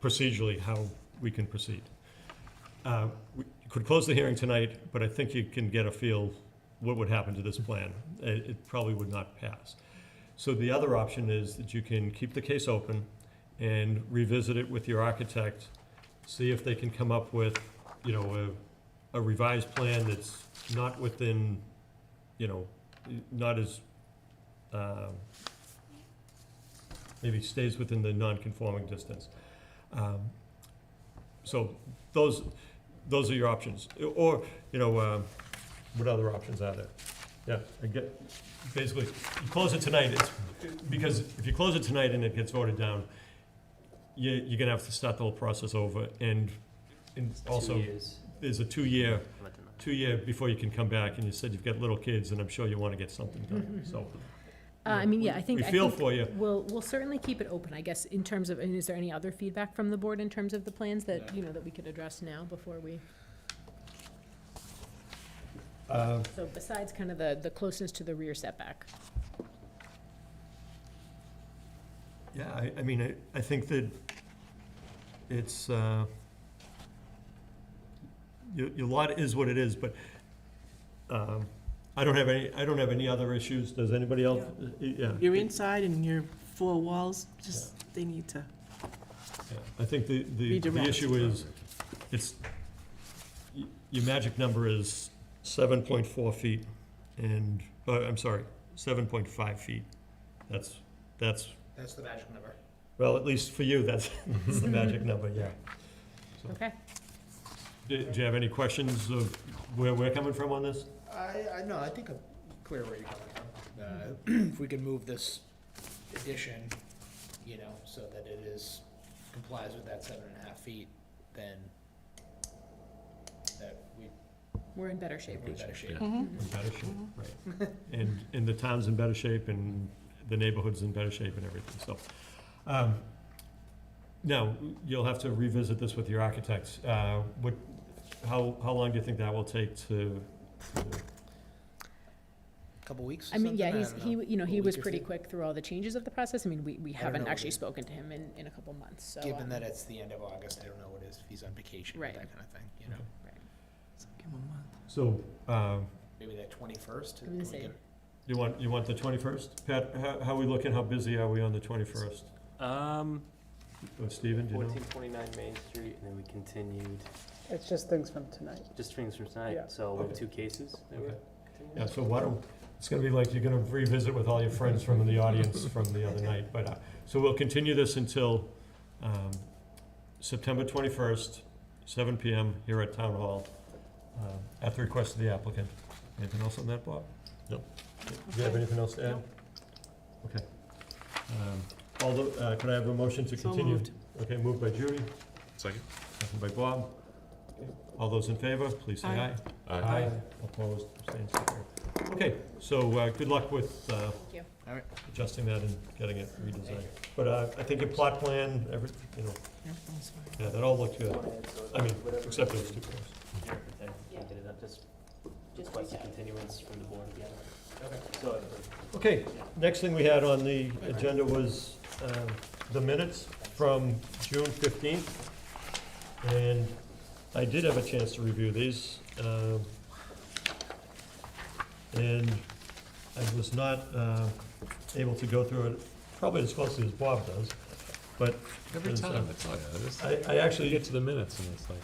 procedurally how we can proceed. We could close the hearing tonight, but I think you can get a feel what would happen to this plan. It probably would not pass. So the other option is that you can keep the case open and revisit it with your architect, see if they can come up with, a revised plan that's not within, not as, maybe stays within the non-conforming distance. So those are your options. Or, what other options are there? Yeah, basically, you close it tonight, because if you close it tonight and it gets voted down, you're gonna have to start the whole process over, and also, 2 years. there's a two-year before you can come back, and you said you've got little kids, and I'm sure you wanna get something done, so. I mean, yeah, I think. We I feel think for you. We'll certainly keep it open, I guess, in terms of, and is there any other feedback from the board in terms of the plans that, you know, that we could address now before we? So besides kind of the closeness to the rear setback. Yeah, I mean, I think that it's, your lot is what it is, but I don't have any other issues. Does anybody else? Yeah. You're inside and your four walls, just, they need to, Yeah, I think the Redirect. issue is, it's, your magic number is 7.4 feet, and, I'm sorry, 7.5 feet. That's, That's the magic number. well, at least for you, that's the magic number, yeah. Okay. Do you have any questions of where we're coming from on this? I know, I think I'm clear where you're coming from. If we can move this addition, you know, so that it is, complies with that 7.5 feet, then that We're in better shape. we're in better shape. Yeah. In better shape, right. And the town's in better shape, and the neighborhood's in better shape and everything, so. Now, you'll have to revisit this with your architects. How long do you think that will take to? Couple weeks or I mean, yeah, something? I don't know. you know, A he week was or pretty two? quick through all the changes of the process. I mean, we haven't know actually what it- spoken to him in a couple months, so. Given that it's the end of August, I don't know what is, if he's on vacation, or Right. that kind of thing, you know? so give them a month. So, Maybe that 21st? I'm gonna Can we say- get- you want the 21st? Pat, how are we looking? How busy are we on the 21st? Stephen, do you know? 1429 Main Street, and then we continued, It's just things from tonight. just things from tonight, Yeah. so we have Okay. 2 cases. that we're Okay. continuing. Yeah, so why don't, it's gonna be like you're gonna revisit with all your friends from the audience from the other night, but, so we'll continue this until, September 21st, 7 PM here at Town Hall, at the request of the applicant. Anything else on that, Bob? No. Do you have anything else to add? Okay. Although, could I have a motion to So continue? moved. Okay, moved by Judy, Second? second by Bob. All those in favor, please say aye. Aye. Opposed, abstained, so carried. Okay, so, good luck with, Thank you. All right. adjusting that and getting it redesigned. But, I think your plot plan, you know, Everything's fine. yeah, that all looked good. So I mean, whatever- except those 2 cars. Everything, Yeah. get it up, just Just request a reach out. continuance from the board again. So, Okay, next thing we had on the agenda was the minutes from June 15th. And I did have a chance to review these. And I was not able to go through it probably as closely as Bob does, but. Every there's, time, it's like, this, I actually. you get to the minutes and it's like,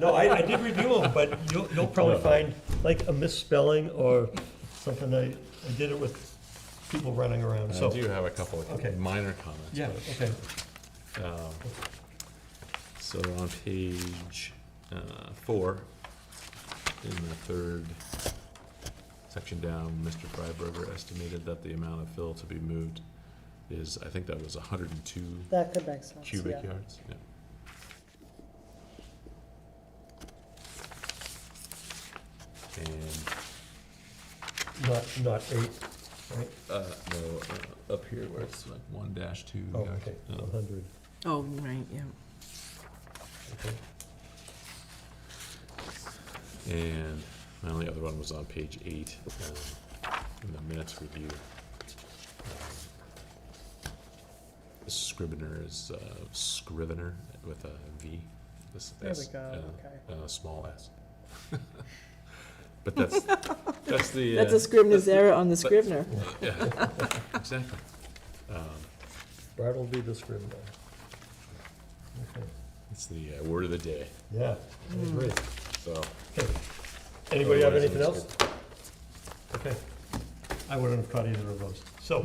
No, I did review them, but you'll probably find like a misspelling or something. I did it with people running around, I so. do have a couple Okay. of minor comments. Yeah, but, okay. So on page 4, in the third section down, Mr. Freiberger estimated that the amount of fill to be moved is, I think that was 102 That could make sense, cubic yards. Yeah. And Not 8, right? no, up here where it's like 1-2. Oh, okay, 100, Oh, right, yeah. okay. And my only other one was on page 8, in the minutes review. The Scrivener is Scrivener with a V. This There we S, go, okay. Small s. But that's the. That's a Scrivener's error on the but- Scrivener. Yeah, exactly. Bartleby the Scrivener. Okay, It's the word of the day, yeah, I agree. so. Okay. Anybody have Otherwise, anything it's else? Okay. I wouldn't have caught either of those. So,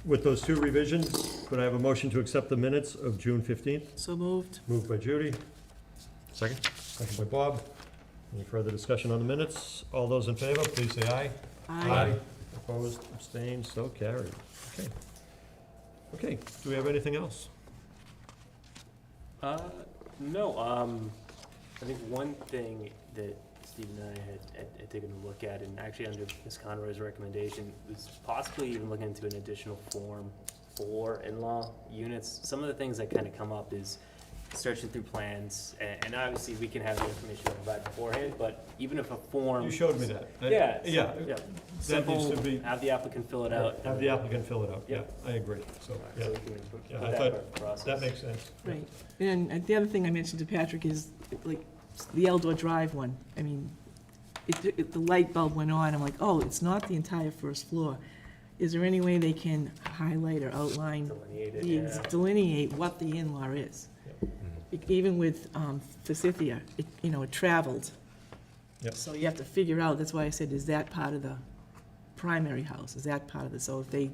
with those 2 revisions, could I have a motion to accept the minutes of June 15th? So moved. Moved by Judy, Second? second by Bob. Any further discussion on the minutes? All those in favor, please say aye. Aye. Opposed, abstained, so carried. Okay. Okay, do we have anything else? No, I think one thing that Steve and I had taken a look at, and actually under Ms. Conroy's recommendation, was possibly even looking into an additional form for in-law units. Some of the things that kind of come up is searching through plans, and obviously we can have the information provided beforehand, but even if a form. You showed me that. Yeah. Yeah. Yeah. That needs to Simple, be, have the applicant fill it out. have the applicant fill it out, yeah, Yep. I agree, so, yeah. So we can Yeah, put I that thought part of the process. that makes sense. Right. And the other thing I mentioned to Patrick is, like, the Eldor Drive one. I mean, the light bulb went on, I'm like, oh, it's not the entire first floor. Is there any way they can highlight or outline, Delineate it, yeah. delineate what the in-law is? Even with Forsythia, it traveled. Yep. So you have to figure out, that's why I said, is that part of the primary house? Is that part of the, so if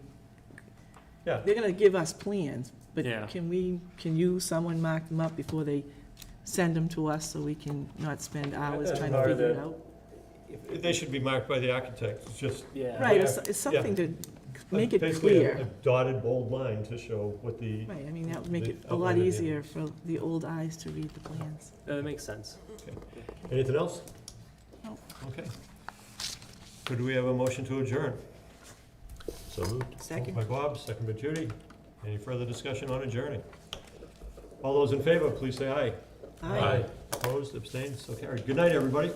Yeah, they're gonna give us plans, but Yeah. can someone mark them up before they send them to us so we can not spend hours That's trying to part of figure it the- out? they should be marked by the architect, it's just. Yeah. Right, Yeah. it's something to make it Basically, a clear. dotted bold line to show what the, Right, I mean, that would make the it a lot outline of the- easier for the old eyes to read the plans. That makes sense. anything else? No. Okay. Could we have a motion to adjourn? So moved. Second. Moved by Bob, second by Judy. Any further discussion on adjourning? All those in favor, please say aye. Aye. Opposed, abstained, so carried. Good night, everybody.